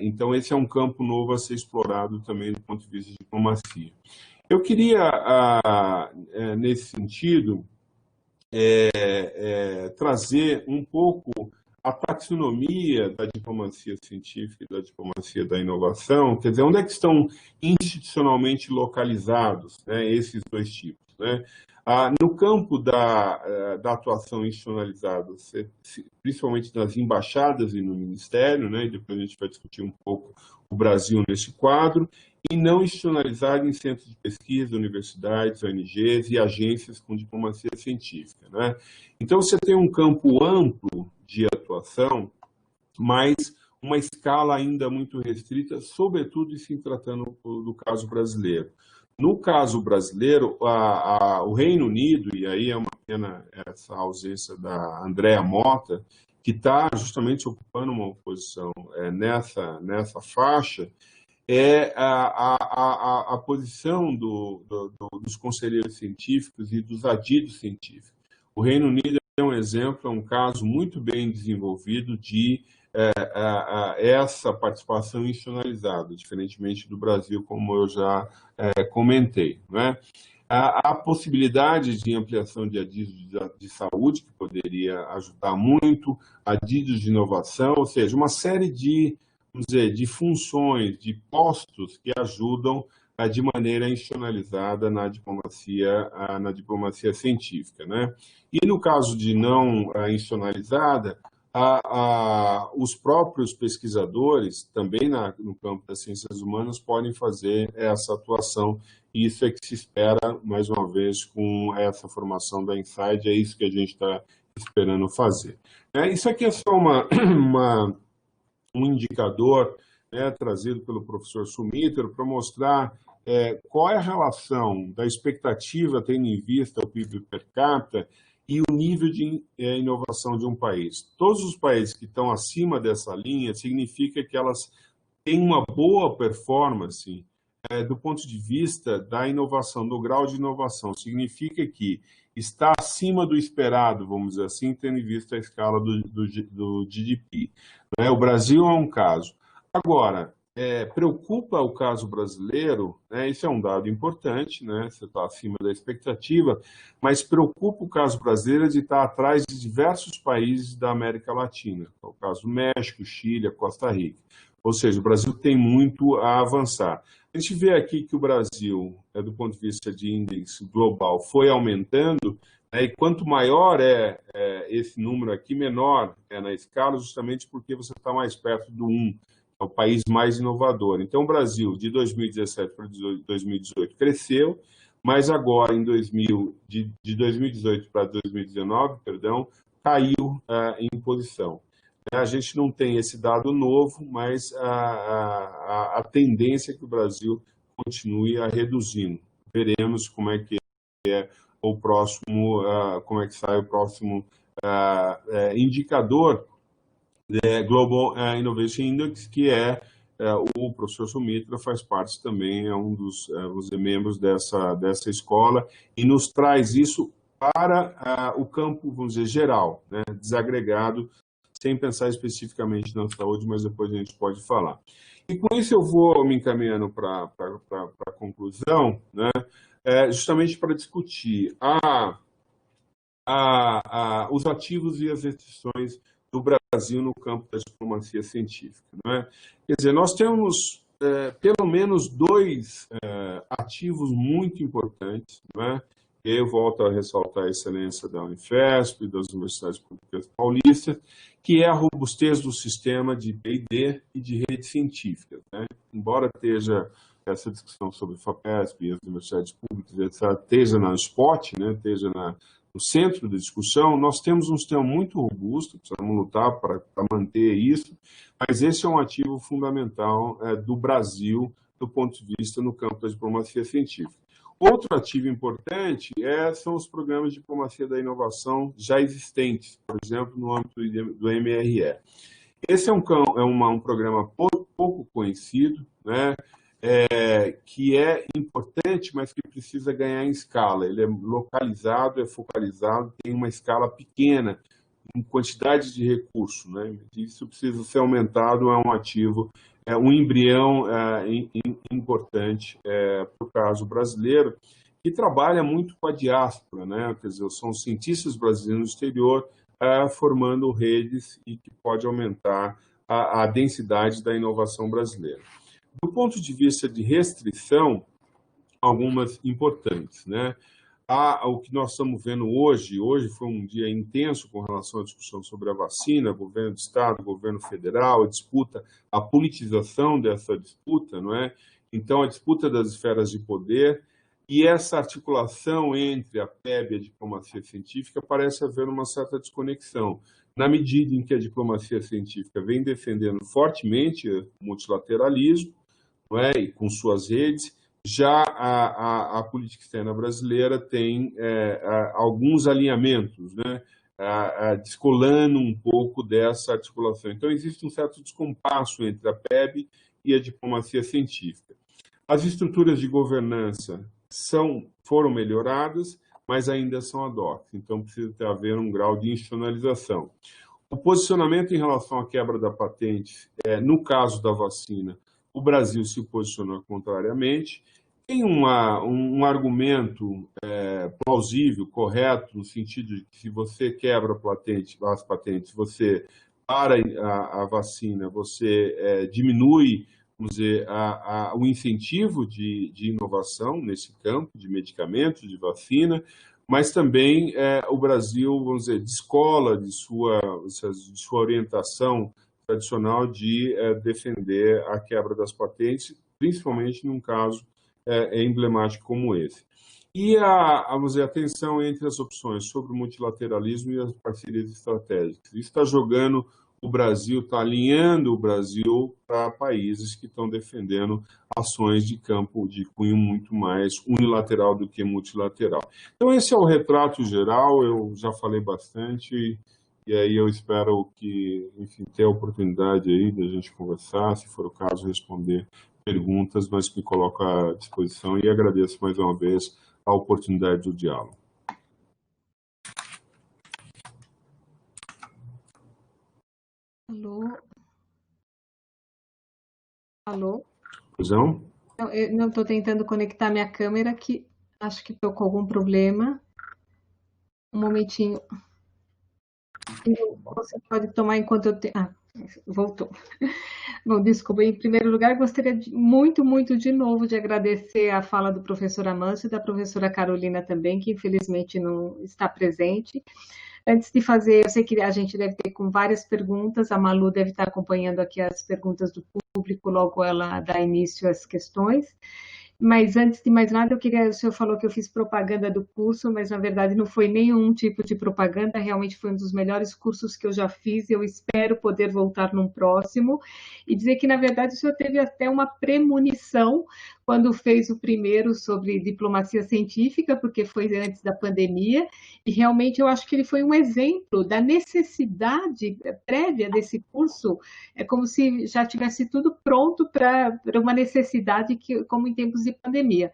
Então, esse é um campo novo a ser explorado também do ponto de vista de diplomacia. Eu queria, nesse sentido, trazer um pouco a taxonomia da diplomacia científica e da diplomacia da inovação, quer dizer, onde é que estão institucionalmente localizados, né, esses dois tipos, né? No campo da atuação institucionalizada, principalmente nas embaixadas e no ministério, né, e depois a gente vai discutir um pouco o Brasil nesse quadro, e não institucionalizado em centros de pesquisa, universidades, ONGs e agências com diplomacia científica, né? Então, você tem um campo amplo de atuação, mas uma escala ainda muito restrita, sobretudo se tratando do caso brasileiro. No caso brasileiro, o Reino Unido, e aí é uma pena essa ausência da Andrea Mota, que está justamente ocupando uma posição nessa faixa, é a posição dos conselheiros científicos e dos adidos científicos. O Reino Unido é um exemplo, é um caso muito bem desenvolvido de essa participação institucionalizada, diferentemente do Brasil, como eu já comentei, né? A possibilidade de ampliação de adidos de saúde, que poderia ajudar muito, adidos de inovação, ou seja, uma série de, vamos dizer, de funções, de postos que ajudam de maneira institucionalizada na diplomacia científica, né? E no caso de não institucionalizada, os próprios pesquisadores, também no campo das ciências humanas, podem fazer essa atuação, e isso é que se espera, mais uma vez, com essa formação da Inside, é isso que a gente está esperando fazer. Isso aqui é só um indicador, né, trazido pelo professor Sumitro para mostrar qual é a relação da expectativa tendo em vista o PIB per capita e o nível de inovação de um país. Todos os países que estão acima dessa linha significa que elas têm uma boa performance do ponto de vista da inovação, do grau de inovação. Significa que está acima do esperado, vamos dizer assim, tendo em vista a escala do GDP. Né? O Brasil é um caso. Agora, preocupa o caso brasileiro, né? Isso é um dado importante, né? Você está acima da expectativa, mas preocupa o caso brasileiro de estar atrás de diversos países da América Latina, é o caso do México, Chile, Costa Rica. Ou seja, o Brasil tem muito a avançar. A gente vê aqui que o Brasil, do ponto de vista de índice global, foi aumentando, né? E quanto maior esse número aqui, menor na escala, justamente porque você está mais perto do 1. É o país mais inovador. Então, o Brasil, de 2017 para 2018, cresceu, mas agora, de 2018 para 2019, caiu em posição. A gente não tem esse dado novo, mas a tendência é que o Brasil continue a reduzindo. Veremos como é que é o próximo, como é que sai o próximo indicador Global Innovation Index, que o professor Sumitra faz parte também, é um dos membros dessa escola, e nos traz isso para o campo, vamos dizer, geral, né, desagregado, sem pensar especificamente na saúde, mas depois a gente pode falar. E com isso eu vou me encaminhando para a conclusão, né? Justamente para discutir os ativos e as restrições do Brasil no campo da diplomacia científica. Né? Quer dizer, nós temos pelo menos dois ativos muito importantes, né? E aí eu volto a ressaltar a excelência da Unifesp e das universidades públicas paulistas, que é a robustez do sistema de P&D e de rede científica. Né? Embora esteja essa discussão sobre FAPESP e as universidades públicas, etc., esteja na SPOT, né? Esteja no centro da discussão, nós temos um sistema muito robusto, precisamos lutar para manter isso, mas esse é um ativo fundamental do Brasil, do ponto de vista no campo da diplomacia científica. Outro ativo importante são os programas de diplomacia da inovação já existentes, por exemplo, no âmbito do MRE. Esse é um programa pouco conhecido, né? Que é importante, mas que precisa ganhar em escala. Ele é localizado, é focalizado, tem uma escala pequena, em quantidade de recursos, né? Isso precisa ser aumentado, é um ativo, um embrião importante para o caso brasileiro, que trabalha muito com a diáspora, né? Quer dizer, são cientistas brasileiros no exterior formando redes e que pode aumentar a densidade da inovação brasileira. Do ponto de vista de restrição, algumas importantes, né? O que nós estamos vendo hoje foi um dia intenso com relação à discussão sobre a vacina, governo do Estado, governo federal, a disputa, a politização dessa disputa, não é? Então, a disputa das esferas de poder e essa articulação entre a PEB e a diplomacia científica parece haver uma certa desconexão. Na medida em que a diplomacia científica vem defendendo fortemente o multilateralismo, não é? E com suas redes, já a política externa brasileira tem alguns alinhamentos, né? Descolando um pouco dessa articulação. Então, existe um certo descompasso entre a PEB e a diplomacia científica. As estruturas de governança foram melhoradas, mas ainda são ad hoc, então precisa haver um grau de institucionalização. O posicionamento em relação à quebra da patente, no caso da vacina, o Brasil se posicionou contrariamente. Tem um argumento plausível, correto, no sentido de que se você quebra as patentes, você para a vacina, você diminui, vamos dizer, o incentivo de inovação nesse campo, de medicamentos, de vacina, mas também o Brasil, vamos dizer, descola de sua orientação tradicional de defender a quebra das patentes, principalmente num caso emblemático como esse. E vamos dizer, a tensão entre as opções sobre o multilateralismo e as parcerias estratégicas. Isso está jogando o Brasil, está alinhando o Brasil para países que estão defendendo ações de campo de cunho muito mais unilateral do que multilateral. Então, esse é o retrato geral, eu já falei bastante, e aí eu espero que, enfim, ter a oportunidade aí da gente conversar, se for o caso, responder perguntas, mas me coloco à disposição e agradeço mais uma vez a oportunidade do diálogo. Alô? Alô? Pois não? Eu não estou tentando conectar minha câmera, que acho que estou com algum problema. Um momentinho. Você pode tomar enquanto eu tenho... voltou. Bom, desculpa. Em primeiro lugar, gostaria muito de novo de agradecer a fala do professor Amâncio e da professora Carolina também, que infelizmente não está presente. Antes de fazer, eu sei que a gente deve ter com várias perguntas, a Malu deve estar acompanhando aqui as perguntas do público, logo ela dá início às questões. Mas antes de mais nada, o senhor falou que eu fiz propaganda do curso, mas na verdade não foi nenhum tipo de propaganda, realmente foi um dos melhores cursos que eu já fiz, eu espero poder voltar num próximo, e dizer que na verdade o senhor teve até uma premonição quando fez o primeiro sobre diplomacia científica, porque foi antes da pandemia, e realmente eu acho que ele foi um exemplo da necessidade prévia desse curso, é como se já tivesse tudo pronto para uma necessidade, como em tempos de pandemia.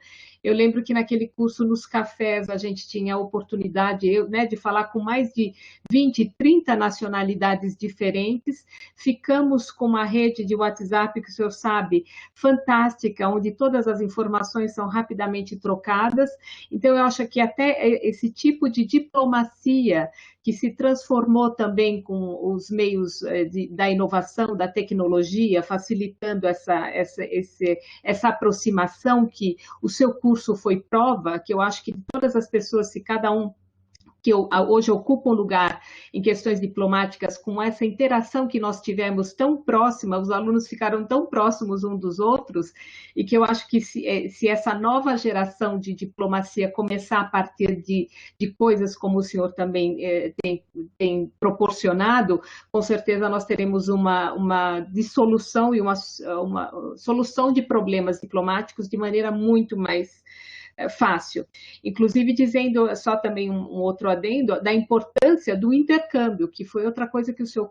Eu lembro que naquele curso, nos cafés, a gente tinha a oportunidade, né, de falar com mais de 20, 30 nacionalidades diferentes. Ficamos com uma rede de WhatsApp, que o senhor sabe, fantástica, onde todas as informações são rapidamente trocadas. Então, eu acho que até esse tipo de diplomacia que se transformou também com os meios da inovação, da tecnologia, facilitando essa aproximação, que o seu curso foi prova, que eu acho que de todas as pessoas, se cada um que hoje ocupa um lugar em questões diplomáticas, com essa interação que nós tivemos tão próxima, os alunos ficaram tão próximos uns dos outros, e que eu acho que se essa nova geração de diplomacia começar a partir de coisas como o senhor também tem proporcionado, com certeza nós teremos uma dissolução e uma solução de problemas diplomáticos de maneira muito mais fácil. Inclusive dizendo, só também um outro adendo, da importância do intercâmbio, que foi outra coisa que o seu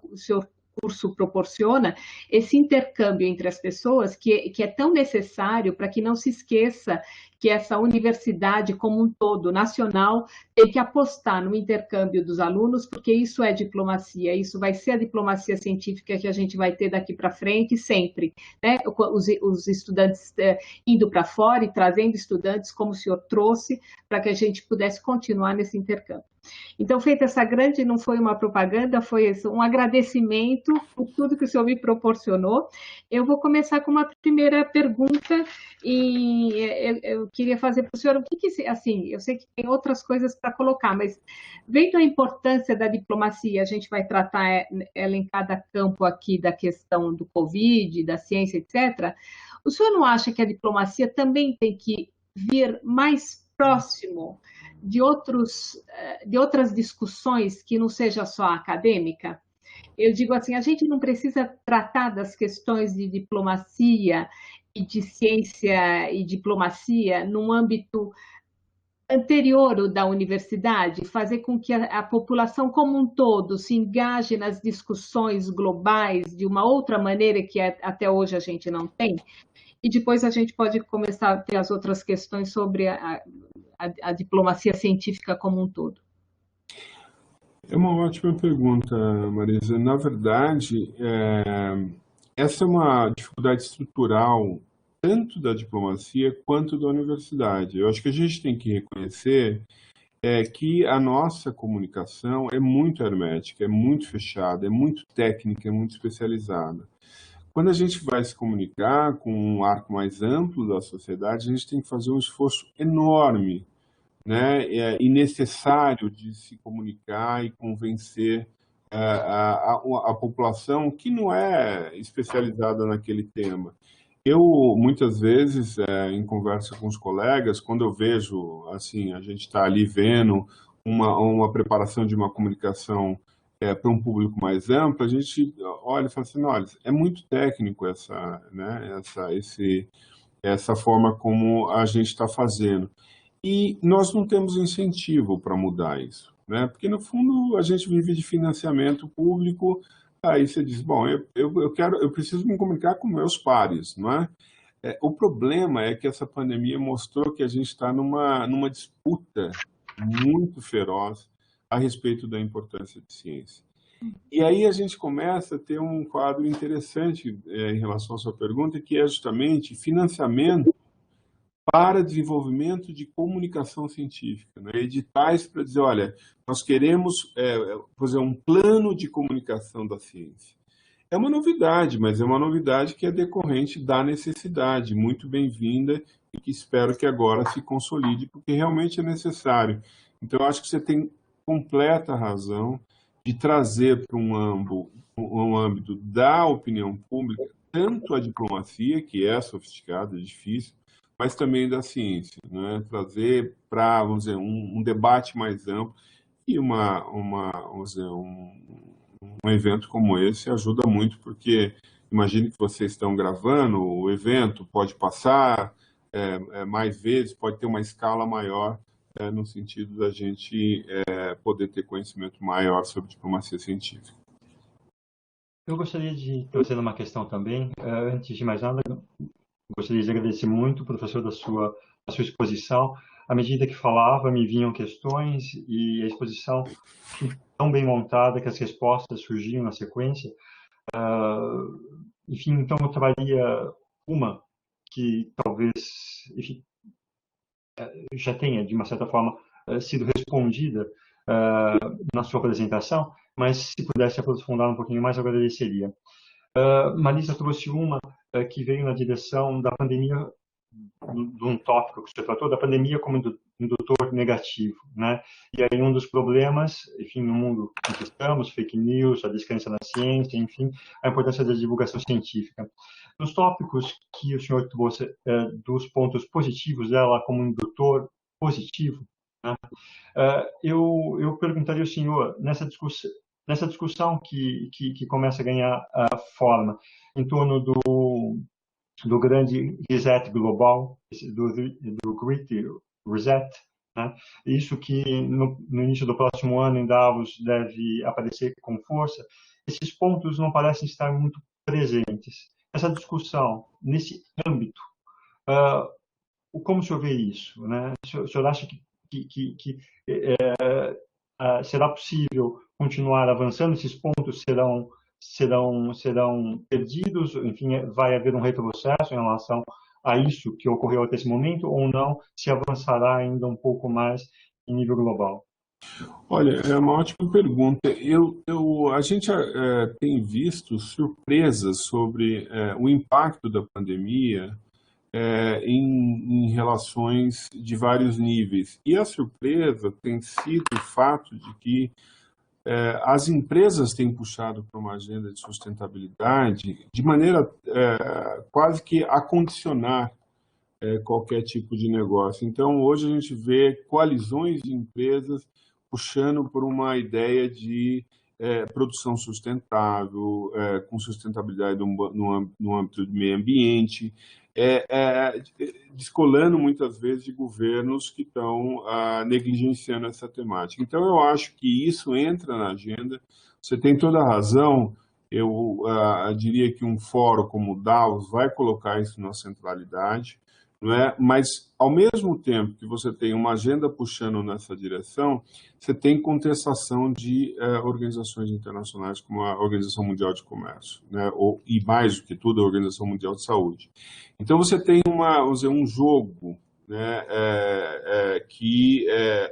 curso proporciona, esse intercâmbio entre as pessoas, que é tão necessário para que não se esqueça que essa universidade como um todo, nacional, tem que apostar no intercâmbio dos alunos, porque isso é diplomacia, isso vai ser a diplomacia científica que a gente vai ter daqui para frente sempre, né? Os estudantes indo para fora e trazendo estudantes, como o senhor trouxe, para que a gente pudesse continuar nesse intercâmbio. Então, feita essa grande, não foi uma propaganda, foi um agradecimento por tudo que o senhor me proporcionou. Eu vou começar com uma primeira pergunta, e eu queria fazer para o senhor, assim, eu sei que tem outras coisas para colocar, mas vendo a importância da diplomacia, a gente vai tratar ela em cada campo aqui da questão do Covid, da ciência, etc. O senhor não acha que a diplomacia também tem que vir mais próximo de outras discussões que não seja só acadêmica? Eu digo assim, a gente não precisa tratar das questões de diplomacia e de ciência e diplomacia num âmbito anterior da universidade, fazer com que a população como um todo se engaje nas discussões globais de uma outra maneira que até hoje a gente não tem? E depois a gente pode começar a ter as outras questões sobre a diplomacia científica como um todo. É uma ótima pergunta, Marisa. Na verdade, essa é uma dificuldade estrutural tanto da diplomacia quanto da universidade. Eu acho que a gente tem que reconhecer que a nossa comunicação é muito hermética, é muito fechada, é muito técnica, é muito especializada. Quando a gente vai se comunicar com um arco mais amplo da sociedade, a gente tem que fazer um esforço enorme, né, e necessário de se comunicar e convencer a população que não é especializada naquele tema. Eu, muitas vezes, em conversa com os colegas, quando eu vejo, assim, a gente está ali vendo uma preparação de uma comunicação para um público mais amplo, a gente olha e fala assim, olha, é muito técnico essa forma como a gente está fazendo. E nós não temos incentivo para mudar isso, né? Porque, no fundo, a gente vive de financiamento público, aí você diz, bom, eu preciso me comunicar com meus pares, não é? O problema é que essa pandemia mostrou que a gente está numa disputa muito feroz a respeito da importância de ciência. E aí a gente começa a ter um quadro interessante em relação à sua pergunta, que é justamente financiamento para desenvolvimento de comunicação científica, né? Editais para dizer, olha, nós queremos fazer um plano de comunicação da ciência. É uma novidade, mas é uma novidade que é decorrente da necessidade, muito bem-vinda, e que espero que agora se consolide, porque realmente é necessário. Então, eu acho que você tem completa razão de trazer para um âmbito da opinião pública, tanto a diplomacia, que é sofisticada, difícil, mas também da ciência, né? Trazer para, vamos dizer, um debate mais amplo e vamos dizer, um evento como esse ajuda muito, porque imagine que vocês estão gravando, o evento pode passar mais vezes, pode ter uma escala maior, no sentido da gente poder ter conhecimento maior sobre diplomacia científica. Eu gostaria de trazer uma questão também. Antes de mais nada, gostaria de agradecer muito, professor, da sua a sua exposição. À medida que falava, me vinham questões e a exposição tão bem montada que as respostas surgiam na sequência. Enfim, então eu traria uma que talvez, enfim, já tenha, de uma certa forma, sido respondida na sua apresentação, mas se pudesse aprofundar um pouquinho mais, eu agradeceria. Marisa trouxe uma que veio na direção da pandemia, de um tópico que você tratou, da pandemia como indutor negativo, né? E aí um dos problemas, enfim, no mundo em que estamos, fake news, a descrença na ciência, enfim, a importância da divulgação científica. Nos tópicos que o senhor trouxe, dos pontos positivos dela como indutor positivo, né? Eu perguntaria ao senhor, nessa discussão que começa a ganhar forma em torno do grande reset global, do Great Reset, né? Isso que no início do próximo ano em Davos deve aparecer com força, esses pontos não parecem estar muito presentes. Essa discussão, nesse âmbito, como o senhor vê isso, né? O senhor acha que será possível continuar avançando? Esses pontos serão perdidos? Enfim, vai haver um retrocesso em relação a isso que ocorreu até esse momento, ou não? Se avançará ainda um pouco mais em nível global? Olha, é uma ótima pergunta. A gente tem visto surpresas sobre o impacto da pandemia em relações de vários níveis. E a surpresa tem sido o fato de que as empresas têm puxado para uma agenda de sustentabilidade de maneira quase que a condicionar qualquer tipo de negócio. Então, hoje a gente vê coalizões de empresas puxando por uma ideia de produção sustentável, com sustentabilidade no âmbito do meio ambiente, descolando muitas vezes de governos que estão negligenciando essa temática. Então, eu acho que isso entra na agenda. Você tem toda a razão. Eu diria que um fórum como o Davos vai colocar isso na centralidade, não é? Mas, ao mesmo tempo que você tem uma agenda puxando nessa direção, você tem contestação de organizações internacionais como a Organização Mundial de Comércio, né? E mais do que tudo, a Organização Mundial de Saúde. Então, você tem um jogo, né? Que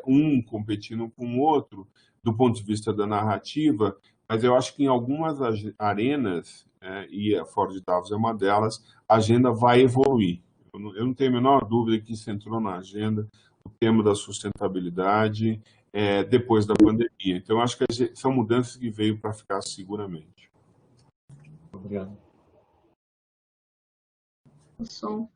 um competindo com o outro, do ponto de vista da narrativa, mas eu acho que em algumas arenas, e a Fórum de Davos é uma delas, a agenda vai evoluir. Eu não tenho a menor dúvida que isso entrou na agenda, o tema da sustentabilidade, depois da pandemia. Então, acho que são mudanças que veio para ficar seguramente. Obrigado. O som.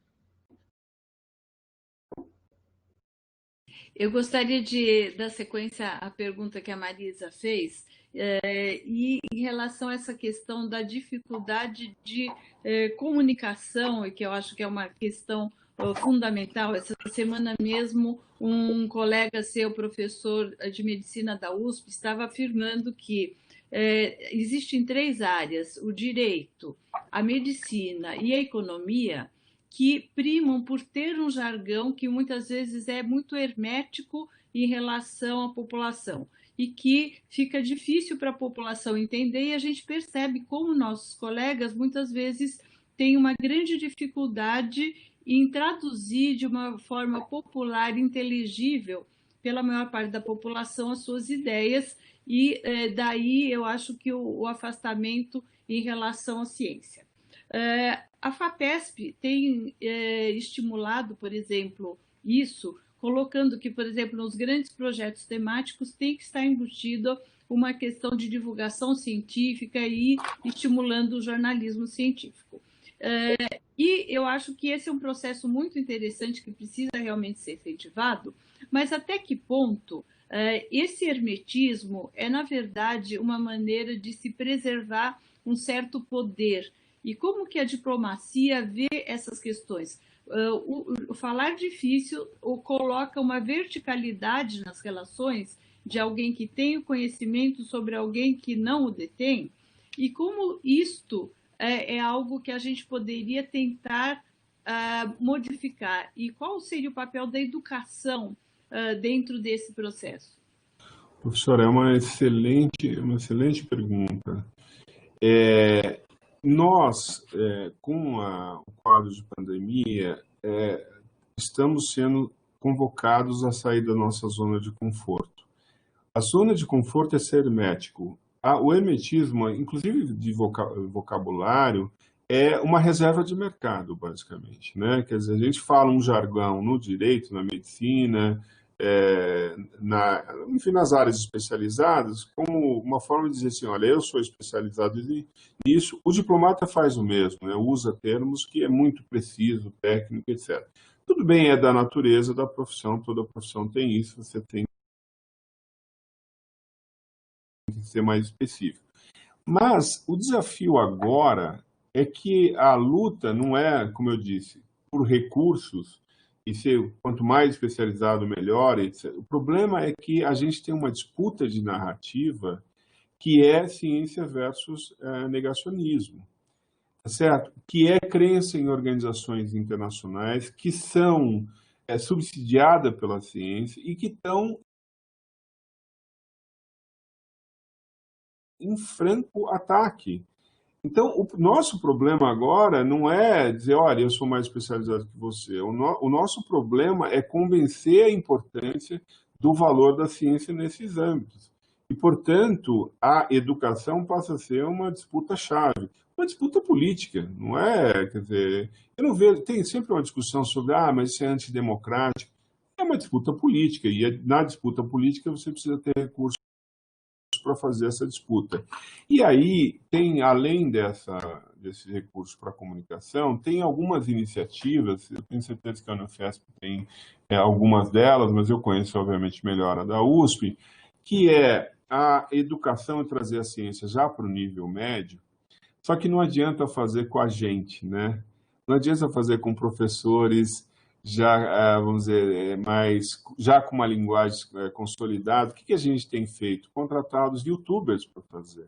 Eu gostaria de dar sequência à pergunta que a Marisa fez, e em relação a essa questão da dificuldade de comunicação, e que eu acho que é uma questão fundamental. Essa semana mesmo, um colega seu, professor de medicina da USP, estava afirmando que existem 3 áreas, o direito, a medicina e a economia, que primam por ter um jargão que muitas vezes é muito hermético em relação à população e que fica difícil para a população entender, e a gente percebe como nossos colegas muitas vezes têm uma grande dificuldade em traduzir de uma forma popular, inteligível, pela maior parte da população, as suas ideias, e daí eu acho que o afastamento em relação à ciência. A FAPESP tem estimulado, por exemplo, isso, colocando que, por exemplo, nos grandes projetos temáticos tem que estar embutido uma questão de divulgação científica e estimulando o jornalismo científico. E eu acho que esse é um processo muito interessante que precisa realmente ser efetivado, mas até que ponto esse hermetismo é, na verdade, uma maneira de se preservar um certo poder? E como que a diplomacia vê essas questões? O falar difícil coloca uma verticalidade nas relações de alguém que tem o conhecimento sobre alguém que não o detém, e como isto é algo que a gente poderia tentar modificar? E qual seria o papel da educação dentro desse processo? Professora, é uma excelente pergunta. Nós, com o quadro de pandemia, estamos sendo convocados a sair da nossa zona de conforto. A zona de conforto é ser hermético. O hermetismo, inclusive de vocabulário, é uma reserva de mercado, basicamente, né? Quer dizer, a gente fala um jargão no direito, na medicina, enfim, nas áreas especializadas, como uma forma de dizer assim, olha, eu sou especializado nisso. O diplomata faz o mesmo, né? Usa termos que é muito preciso, técnico, etc. Tudo bem, é da natureza da profissão, toda profissão tem isso, você tem que ser mais específico. Mas o desafio agora é que a luta não é, como eu disse, por recursos, e ser quanto mais especializado, melhor, etc. O problema é que a gente tem uma disputa de narrativa que é ciência versus negacionismo, tá certo? Que é crença em organizações internacionais que são subsidiadas pela ciência e que estão em franco ataque. Então, o nosso problema agora não é dizer, olha, eu sou mais especializado que você. O nosso problema é convencer a importância do valor da ciência nesses âmbitos. E, portanto, a educação passa a ser uma disputa-chave, uma disputa política, não é? Quer dizer, eu não vejo, tem sempre uma discussão sobre, mas isso é antidemocrático. É uma disputa política, e na disputa política você precisa ter recursos para fazer essa disputa. E aí, tem, além desses recursos para a comunicação, tem algumas iniciativas, eu tenho certeza que a Unifesp tem algumas delas, mas eu conheço, obviamente, melhor a da USP, que é a educação e trazer a ciência já para o nível médio, só que não adianta fazer com a gente, né? Não adianta fazer com professores já, vamos dizer, já com uma linguagem consolidada. O que a gente tem feito? Contratados youtubers para fazer,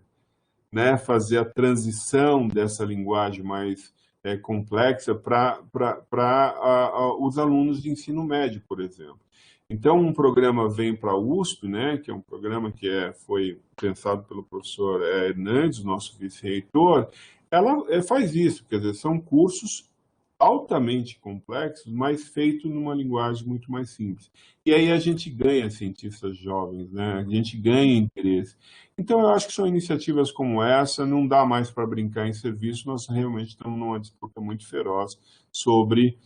né? Fazer a transição dessa linguagem mais complexa para os alunos de ensino médio, por exemplo. Então, um programa vem para a USP, né, que é um programa que foi pensado pelo professor Hernandes, nosso vice-reitor. Ela faz isso, quer dizer, são cursos altamente complexos, mas feitos numa linguagem muito mais simples. E aí a gente ganha cientistas jovens, né? A gente ganha interesse. Então, eu acho que são iniciativas como essa, não dá mais para brincar em serviço, nós realmente estamos numa disputa muito feroz sobre...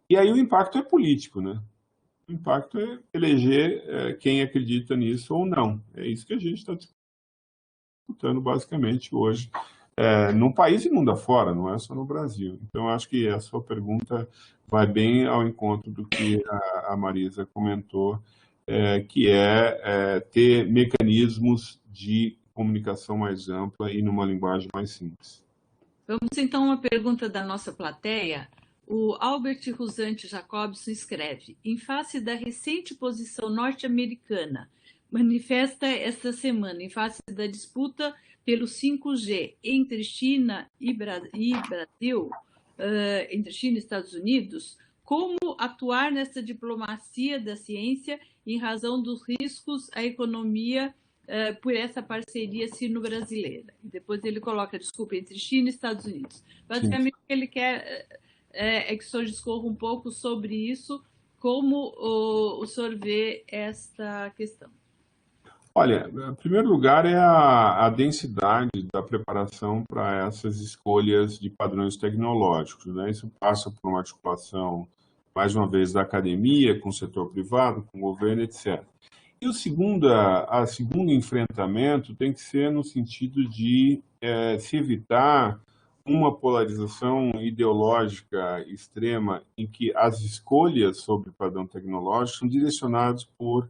E aí o impacto é político, né? O impacto é eleger quem acredita nisso ou não. É isso que a gente está disputando basicamente hoje, no país e mundo afora, não é só no Brasil. Então, acho que a sua pergunta vai bem ao encontro do que a Marisa comentou, que é ter mecanismos de comunicação mais ampla e numa linguagem mais simples. Vamos então a uma pergunta da nossa plateia. O Albert Rusante Jacobson escreve: em face da recente posição norte-americana manifesta esta semana, em face da disputa pelo 5G entre China e Brasil, entre China e Estados Unidos, como atuar nessa diplomacia da ciência em razão dos riscos à economia por essa parceria sino-brasileira? Depois ele coloca, desculpa, entre China e Estados Unidos. Basicamente, o que ele quer é que o senhor discorra um pouco sobre isso, como o senhor vê esta questão. Olha, em primeiro lugar é a densidade da preparação para essas escolhas de padrões tecnológicos, né? Isso passa por uma articulação, mais uma vez, da academia com o setor privado, com o governo, etc. E o segundo enfrentamento tem que ser no sentido de se evitar uma polarização ideológica extrema em que as escolhas sobre padrão tecnológico são direcionadas por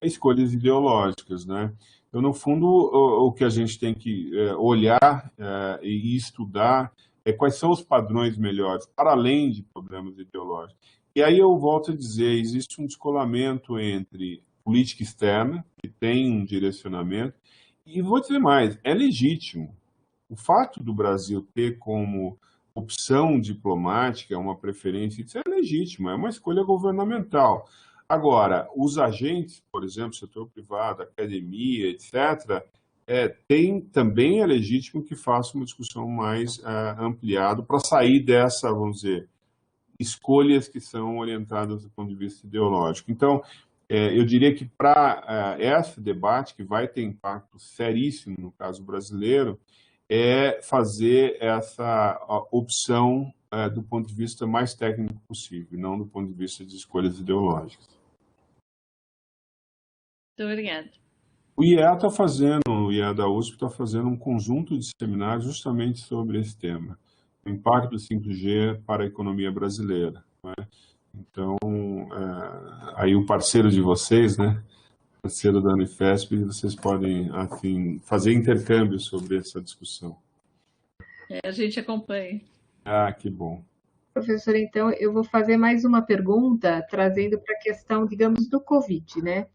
escolhas ideológicas, né? Então, no fundo, o que a gente tem que olhar e estudar é quais são os padrões melhores, para além de problemas ideológicos. E aí eu volto a dizer, existe um descolamento entre política externa, que tem um direcionamento, e vou dizer mais, é legítimo. O fato do Brasil ter como opção diplomática, uma preferência, isso é legítimo, é uma escolha governamental. Agora, os agentes, por exemplo, setor privado, academia, etc., também é legítimo que faça uma discussão mais ampliada para sair dessa, vamos dizer, escolhas que são orientadas do ponto de vista ideológico. Então, eu diria que para esse debate, que vai ter impacto seríssimo no caso brasileiro, é fazer essa opção do ponto de vista mais técnico possível, não do ponto de vista de escolhas ideológicas. Muito obrigada. O IEA da USP está fazendo um conjunto de seminários justamente sobre esse tema, o impacto do 5G para a economia brasileira, né? Então, aí o parceiro de vocês, né, parceiro da Unifesp, vocês podem, assim, fazer intercâmbio sobre essa discussão. A gente acompanha. Ah, que bom. Professor, então, eu vou fazer mais uma pergunta, trazendo para a questão, digamos, do Covid, né?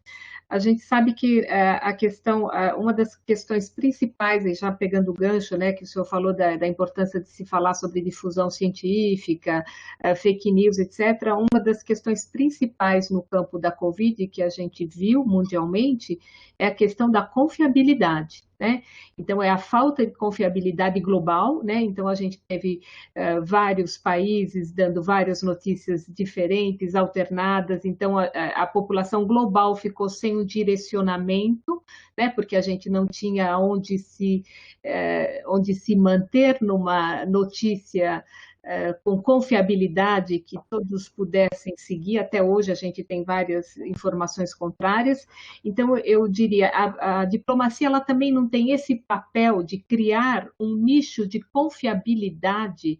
A gente sabe que a questão, uma das questões principais, e já pegando o gancho, né, que o senhor falou da importância de se falar sobre difusão científica, fake news, etc., uma das questões principais no campo da Covid que a gente viu mundialmente é a questão da confiabilidade, né? Então, é a falta de confiabilidade global, né? Então, a gente teve vários países dando várias notícias diferentes, alternadas, então a população global ficou sem um direcionamento, né? Porque a gente não tinha onde se manter numa notícia com confiabilidade que todos pudessem seguir. Até hoje a gente tem várias informações contrárias. Então, eu diria, a diplomacia ela também não tem esse papel de criar um nicho de confiabilidade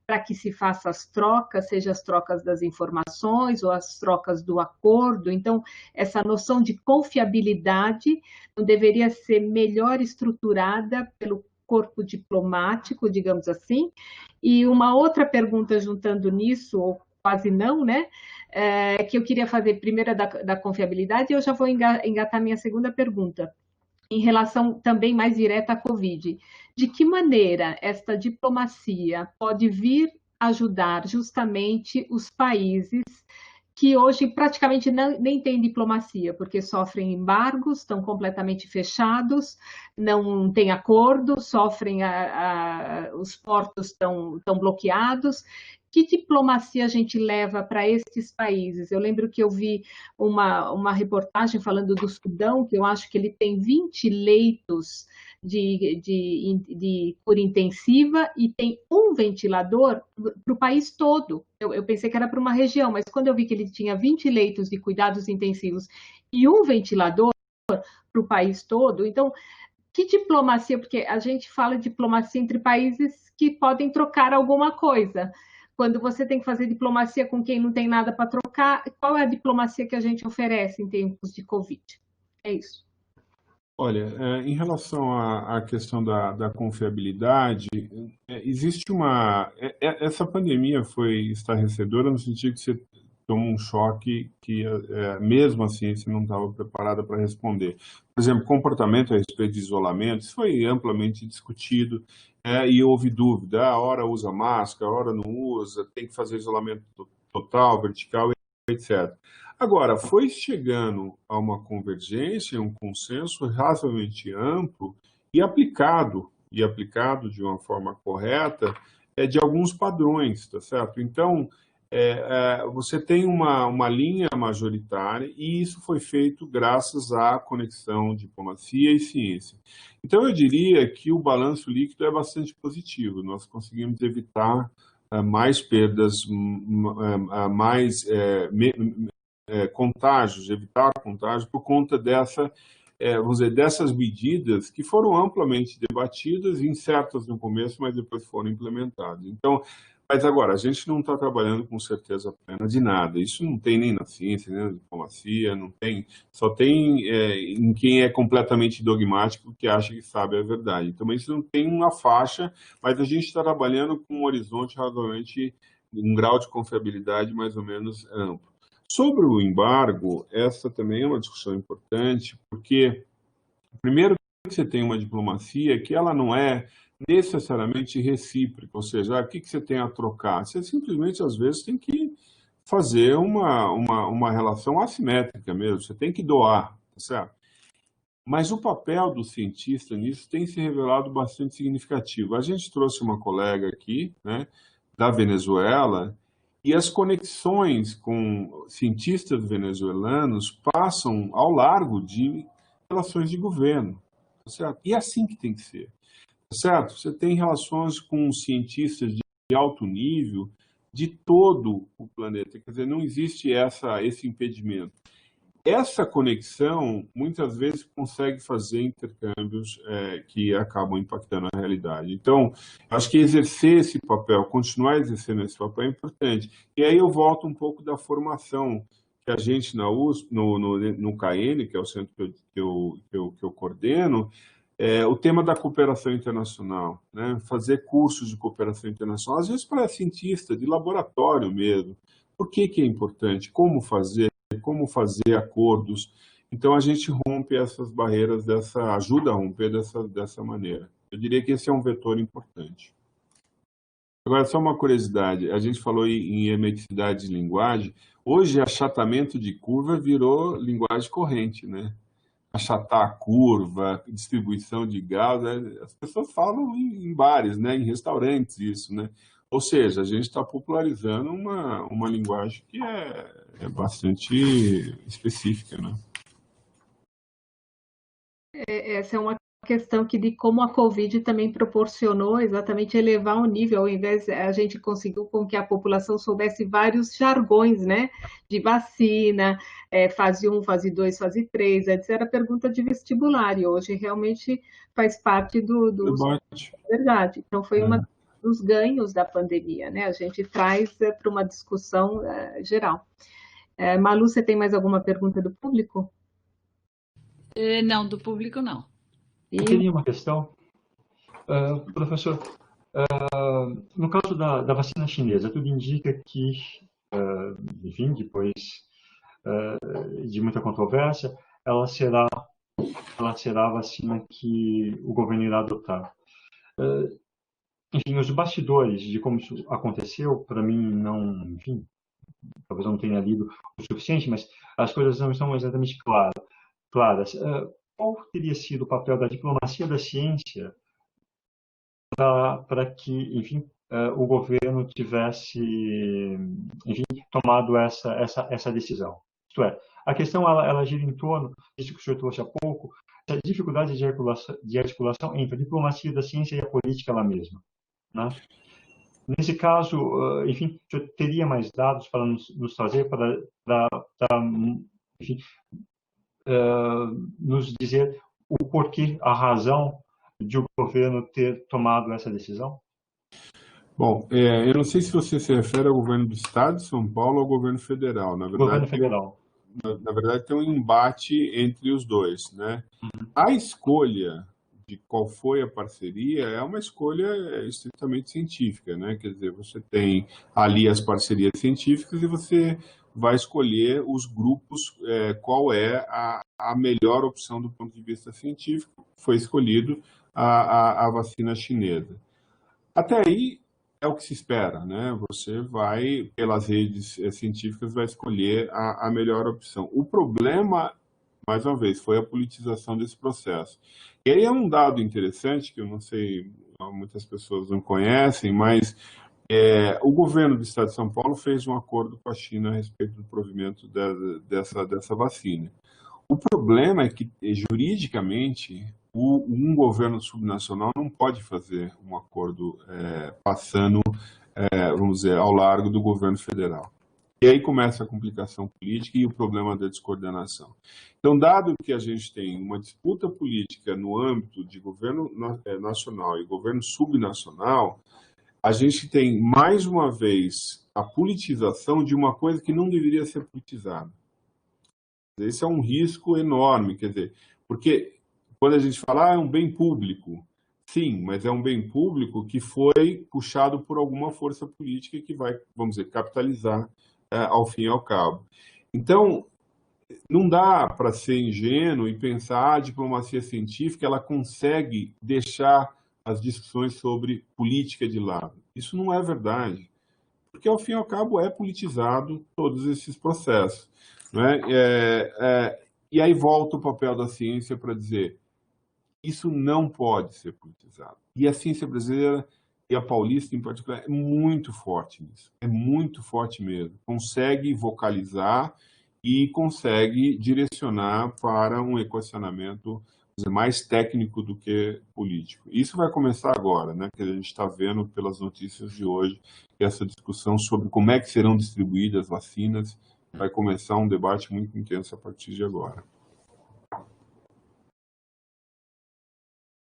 para que se faça as trocas, seja as trocas das informações ou as trocas do acordo. Então, essa noção de confiabilidade não deveria ser melhor estruturada pelo corpo diplomático, digamos assim. E uma outra pergunta juntando nisso, ou quase não, né? Que eu queria fazer primeiro da confiabilidade, e eu já vou engatar minha segunda pergunta, em relação também mais direta à Covid. De que maneira esta diplomacia pode vir ajudar justamente os países que hoje praticamente nem têm diplomacia, porque sofrem embargos, estão completamente fechados, não têm acordo, sofrem os portos estão bloqueados. Que diplomacia a gente leva para esses países? Eu lembro que eu vi uma reportagem falando do Sudão, que eu acho que ele tem 20 leitos de cura intensiva e tem um ventilador para o país todo. Eu pensei que era para uma região, mas quando eu vi que ele tinha 20 leitos de cuidados intensivos e um ventilador para o país todo, então, que diplomacia? Porque a gente fala de diplomacia entre países que podem trocar alguma coisa. Quando você tem que fazer diplomacia com quem não tem nada para trocar, qual é a diplomacia que a gente oferece em tempos de Covid? É isso. Olha, em relação à questão da confiabilidade, existe uma... Essa pandemia foi estarrecedora no sentido que você tomou um choque que mesmo a ciência não estava preparada para responder. Por exemplo, comportamento a respeito de isolamento, isso foi amplamente discutido e houve dúvida, a hora usa máscara, a hora não usa, tem que fazer isolamento total, vertical, etc. Agora, foi chegando a uma convergência, um consenso razoavelmente amplo e aplicado de uma forma correta, de alguns padrões, tá certo? Então, você tem uma linha majoritária e isso foi feito graças à conexão diplomacia e ciência. Então, eu diria que o balanço líquido é bastante positivo. Nós conseguimos evitar mais perdas, mais contágios, evitar contágios por conta vamos dizer, dessas medidas que foram amplamente debatidas, incertas no começo, mas depois foram implementadas. Então, mas agora, a gente não está trabalhando com certeza plena de nada. Isso não tem nem na ciência, nem na diplomacia, não tem, só tem em quem é completamente dogmático que acha que sabe a verdade. Então, isso não tem uma faixa, mas a gente está trabalhando com um horizonte razoavelmente, um grau de confiabilidade mais ou menos amplo. Sobre o embargo, essa também é uma discussão importante, porque, primeiro, que você tem uma diplomacia que ela não é necessariamente recíproca, ou seja, o que você tem a trocar? Você simplesmente, às vezes, tem que fazer uma relação assimétrica mesmo, você tem que doar, tá certo? Mas o papel do cientista nisso tem se revelado bastante significativo. A gente trouxe uma colega aqui, né, da Venezuela, e as conexões com cientistas venezuelanos passam ao largo de relações de governo, tá certo? E é assim que tem que ser, tá certo? Você tem relações com cientistas de alto nível de todo o planeta, quer dizer, não existe esse impedimento. Essa conexão, muitas vezes, consegue fazer intercâmbios que acabam impactando a realidade. Então, acho que exercer esse papel, continuar exercendo esse papel é importante. E aí eu volto um pouco da formação que a gente na USP, no KN, que é o centro que eu coordeno, o tema da cooperação internacional, né? Fazer cursos de cooperação internacional, às vezes para cientista, de laboratório mesmo. Por que é importante? Como fazer acordos. Então, a gente rompe essas barreiras, ajuda a romper dessa maneira. Eu diria que esse é um vetor importante. Agora, só uma curiosidade, a gente falou em hermeticidade de linguagem, hoje achatamento de curva virou linguagem corrente, né? Achatar a curva, distribuição de gás, as pessoas falam em bares, né? Em restaurantes isso, né? Ou seja, a gente está popularizando uma linguagem que é bastante específica, né? Essa é uma questão de como a Covid também proporcionou exatamente elevar o nível, ao invés a gente conseguiu com que a população soubesse vários jargões, né, de vacina, fase 1, fase 2, fase 3, etc. Era pergunta de vestibular, e hoje realmente faz parte do Debate. verdade. Então foi um dos ganhos da pandemia, né? A gente traz para uma discussão geral. Malu, você tem mais alguma pergunta do público? Não, do público não. Eu teria uma questão. Professor, no caso da vacina chinesa, tudo indica que, enfim, depois de muita controvérsia, ela será a vacina que o governo irá adotar. Enfim, os bastidores de como isso aconteceu, para mim, não, enfim, talvez eu não tenha lido o suficiente, mas as coisas não estão exatamente claras. Qual teria sido o papel da diplomacia da ciência para que, enfim, o governo tivesse, enfim, tomado essa decisão? Isto é, a questão ela gira em torno disso que o senhor trouxe há pouco, da dificuldade de articulação entre a diplomacia da ciência e a política ela mesma, né? Nesse caso, enfim, o senhor teria mais dados para nos trazer, para enfim, nos dizer o porquê, a razão de o governo ter tomado essa decisão? Bom, eu não sei se você se refere ao governo do Estado de São Paulo ou ao governo federal. Na verdade, governo federal. Na verdade, tem um embate entre os dois, né? A escolha de qual foi a parceria é uma escolha estritamente científica, né? Quer dizer, você tem ali as parcerias científicas e você vai escolher os grupos, qual é a melhor opção do ponto de vista científico. Foi escolhido a vacina chinesa. Até aí é o que se espera, né? Você vai, pelas redes científicas, vai escolher a melhor opção. O problema, mais uma vez, foi a politização desse processo. E aí é um dado interessante, que eu não sei, muitas pessoas não conhecem, mas o governo do Estado de São Paulo fez um acordo com a China a respeito do provimento dessa vacina. O problema é que, juridicamente, um governo subnacional não pode fazer um acordo passando, vamos dizer, ao largo do governo federal. E aí começa a complicação política e o problema da descoordenação. Então, dado que a gente tem uma disputa política no âmbito de governo nacional e governo subnacional, a gente tem, mais uma vez, a politização de uma coisa que não deveria ser politizada. Esse é um risco enorme, quer dizer, porque quando a gente fala, é um bem público, sim, mas é um bem público que foi puxado por alguma força política que vai, vamos dizer, capitalizar ao fim e ao cabo. Então, não dá para ser ingênuo e pensar a diplomacia científica ela consegue deixar as discussões sobre política de lado. Isso não é verdade, porque, ao fim e ao cabo, é politizado todos esses processos. Não é? E aí volta o papel da ciência para dizer isso não pode ser politizado. E a ciência brasileira, e a paulista em particular, é muito forte nisso. É muito forte mesmo. Consegue vocalizar e consegue direcionar para um equacionamento mais técnico do que político. Isso vai começar agora, né? Que a gente está vendo pelas notícias de hoje, essa discussão sobre como é que serão distribuídas as vacinas vai começar um debate muito intenso a partir de agora.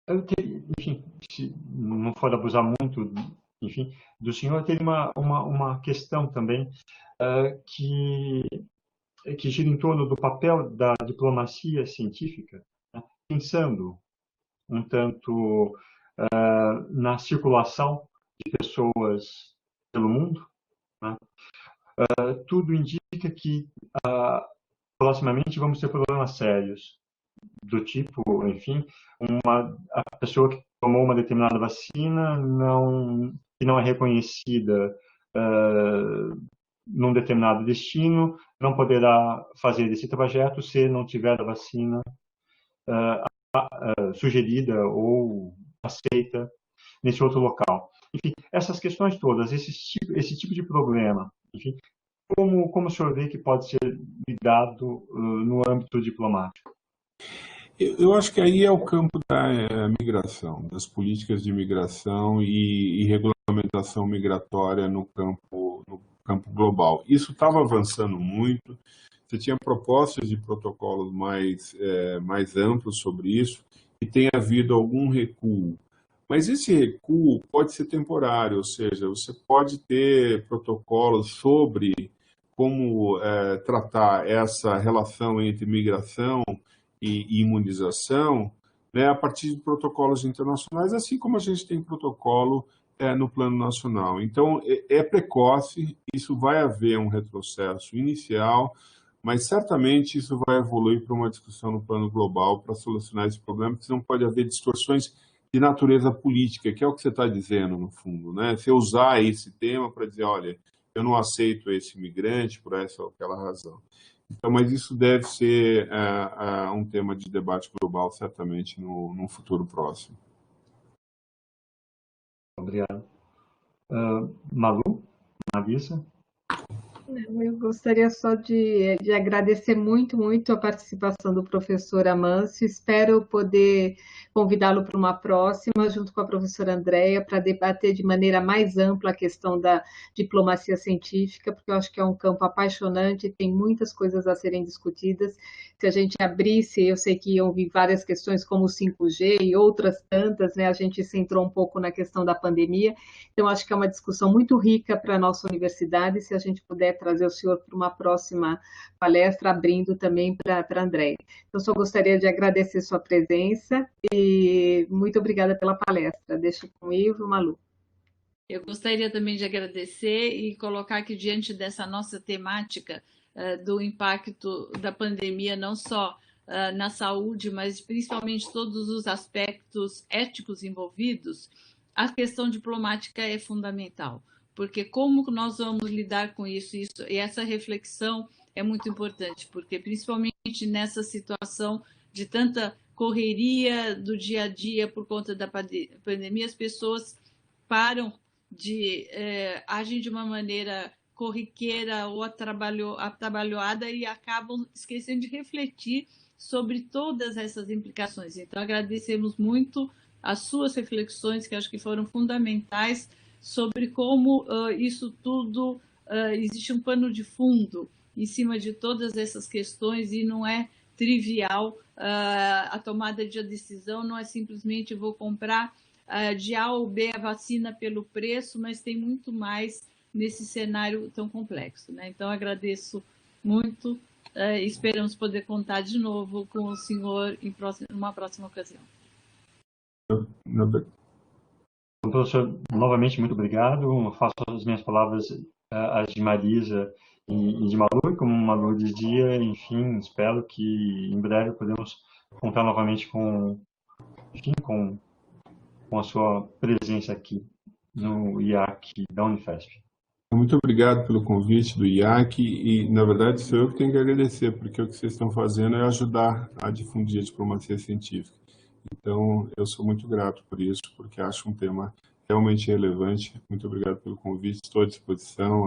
Eu teria, enfim, se não for abusar muito, enfim, do senhor, teria uma questão também que gira em torno do papel da diplomacia científica, né? Pensando um tanto na circulação de pessoas pelo mundo, né? Tudo indica que proximamente vamos ter problemas sérios do tipo, enfim, a pessoa que tomou uma determinada vacina que não é reconhecida num determinado destino, não poderá fazer esse trajeto se não tiver a vacina sugerida ou aceita nesse outro local. Enfim, essas questões todas, esse tipo de problema, enfim, como o senhor vê que pode ser lidado no âmbito diplomático? Eu acho que aí é o campo da migração, das políticas de migração e regulamentação migratória no campo global. Isso estava avançando muito, você tinha propostas de protocolos mais amplos sobre isso, e tem havido algum recuo. Mas esse recuo pode ser temporário, ou seja, você pode ter protocolos sobre como tratar essa relação entre migração e imunização, né, a partir de protocolos internacionais, assim como a gente tem protocolo no plano nacional. Então, é precoce, isso vai haver um retrocesso inicial, mas certamente isso vai evoluir para uma discussão no plano global para solucionar esse problema, porque não pode haver distorções de natureza política, que é o que você está dizendo, no fundo, né? Você usar esse tema para dizer, olha, eu não aceito esse imigrante por essa ou aquela razão. Então, mas isso deve ser um tema de debate global, certamente, no futuro próximo. Obrigado. Malu, Marisa? Eu gostaria só de agradecer muito, muito a participação do professor Amâncio. Espero poder convidá-lo para uma próxima, junto com a professora Andréia, para debater de maneira mais ampla a questão da diplomacia científica, porque eu acho que é um campo apaixonante e tem muitas coisas a serem discutidas. Se a gente abrisse, eu sei que iam vir várias questões como o 5G e outras tantas, né? A gente centrou um pouco na questão da pandemia, então acho que é uma discussão muito rica para a nossa universidade, se a gente puder trazer o senhor para uma próxima palestra, abrindo também para a Andréia. Então, só gostaria de agradecer sua presença e muito obrigada pela palestra. Deixo com o Ivo, Malu. Eu gostaria também de agradecer e colocar que diante dessa nossa temática do impacto da pandemia, não só na saúde, mas principalmente todos os aspectos éticos envolvidos, a questão diplomática é fundamental, porque como nós vamos lidar com isso e essa reflexão é muito importante, porque principalmente nessa situação de tanta correria do dia a dia por conta da pandemia, as pessoas param de agem de uma maneira corriqueira ou atabalhoada e acabam esquecendo de refletir sobre todas essas implicações. Então, agradecemos muito as suas reflexões, que acho que foram fundamentais, sobre como isso tudo, existe um pano de fundo em cima de todas essas questões e não é trivial a tomada de decisão, não é simplesmente vou comprar de A ou B a vacina pelo preço, mas tem muito mais nesse cenário tão complexo, né? Então, agradeço muito e esperamos poder contar de novo com o senhor em uma próxima ocasião. Professor, novamente, muito obrigado. Faço as minhas palavras, as de Marisa e de Malu, como Malu dizia, enfim, espero que em breve podemos contar novamente com com a sua presença aqui no IAC da Unifesp. Muito obrigado pelo convite do IAC e, na verdade, sou eu que tenho que agradecer, porque o que vocês estão fazendo é ajudar a difundir a diplomacia científica. Então, eu sou muito grato por isso, porque acho um tema realmente relevante. Muito obrigado pelo convite, estou à disposição.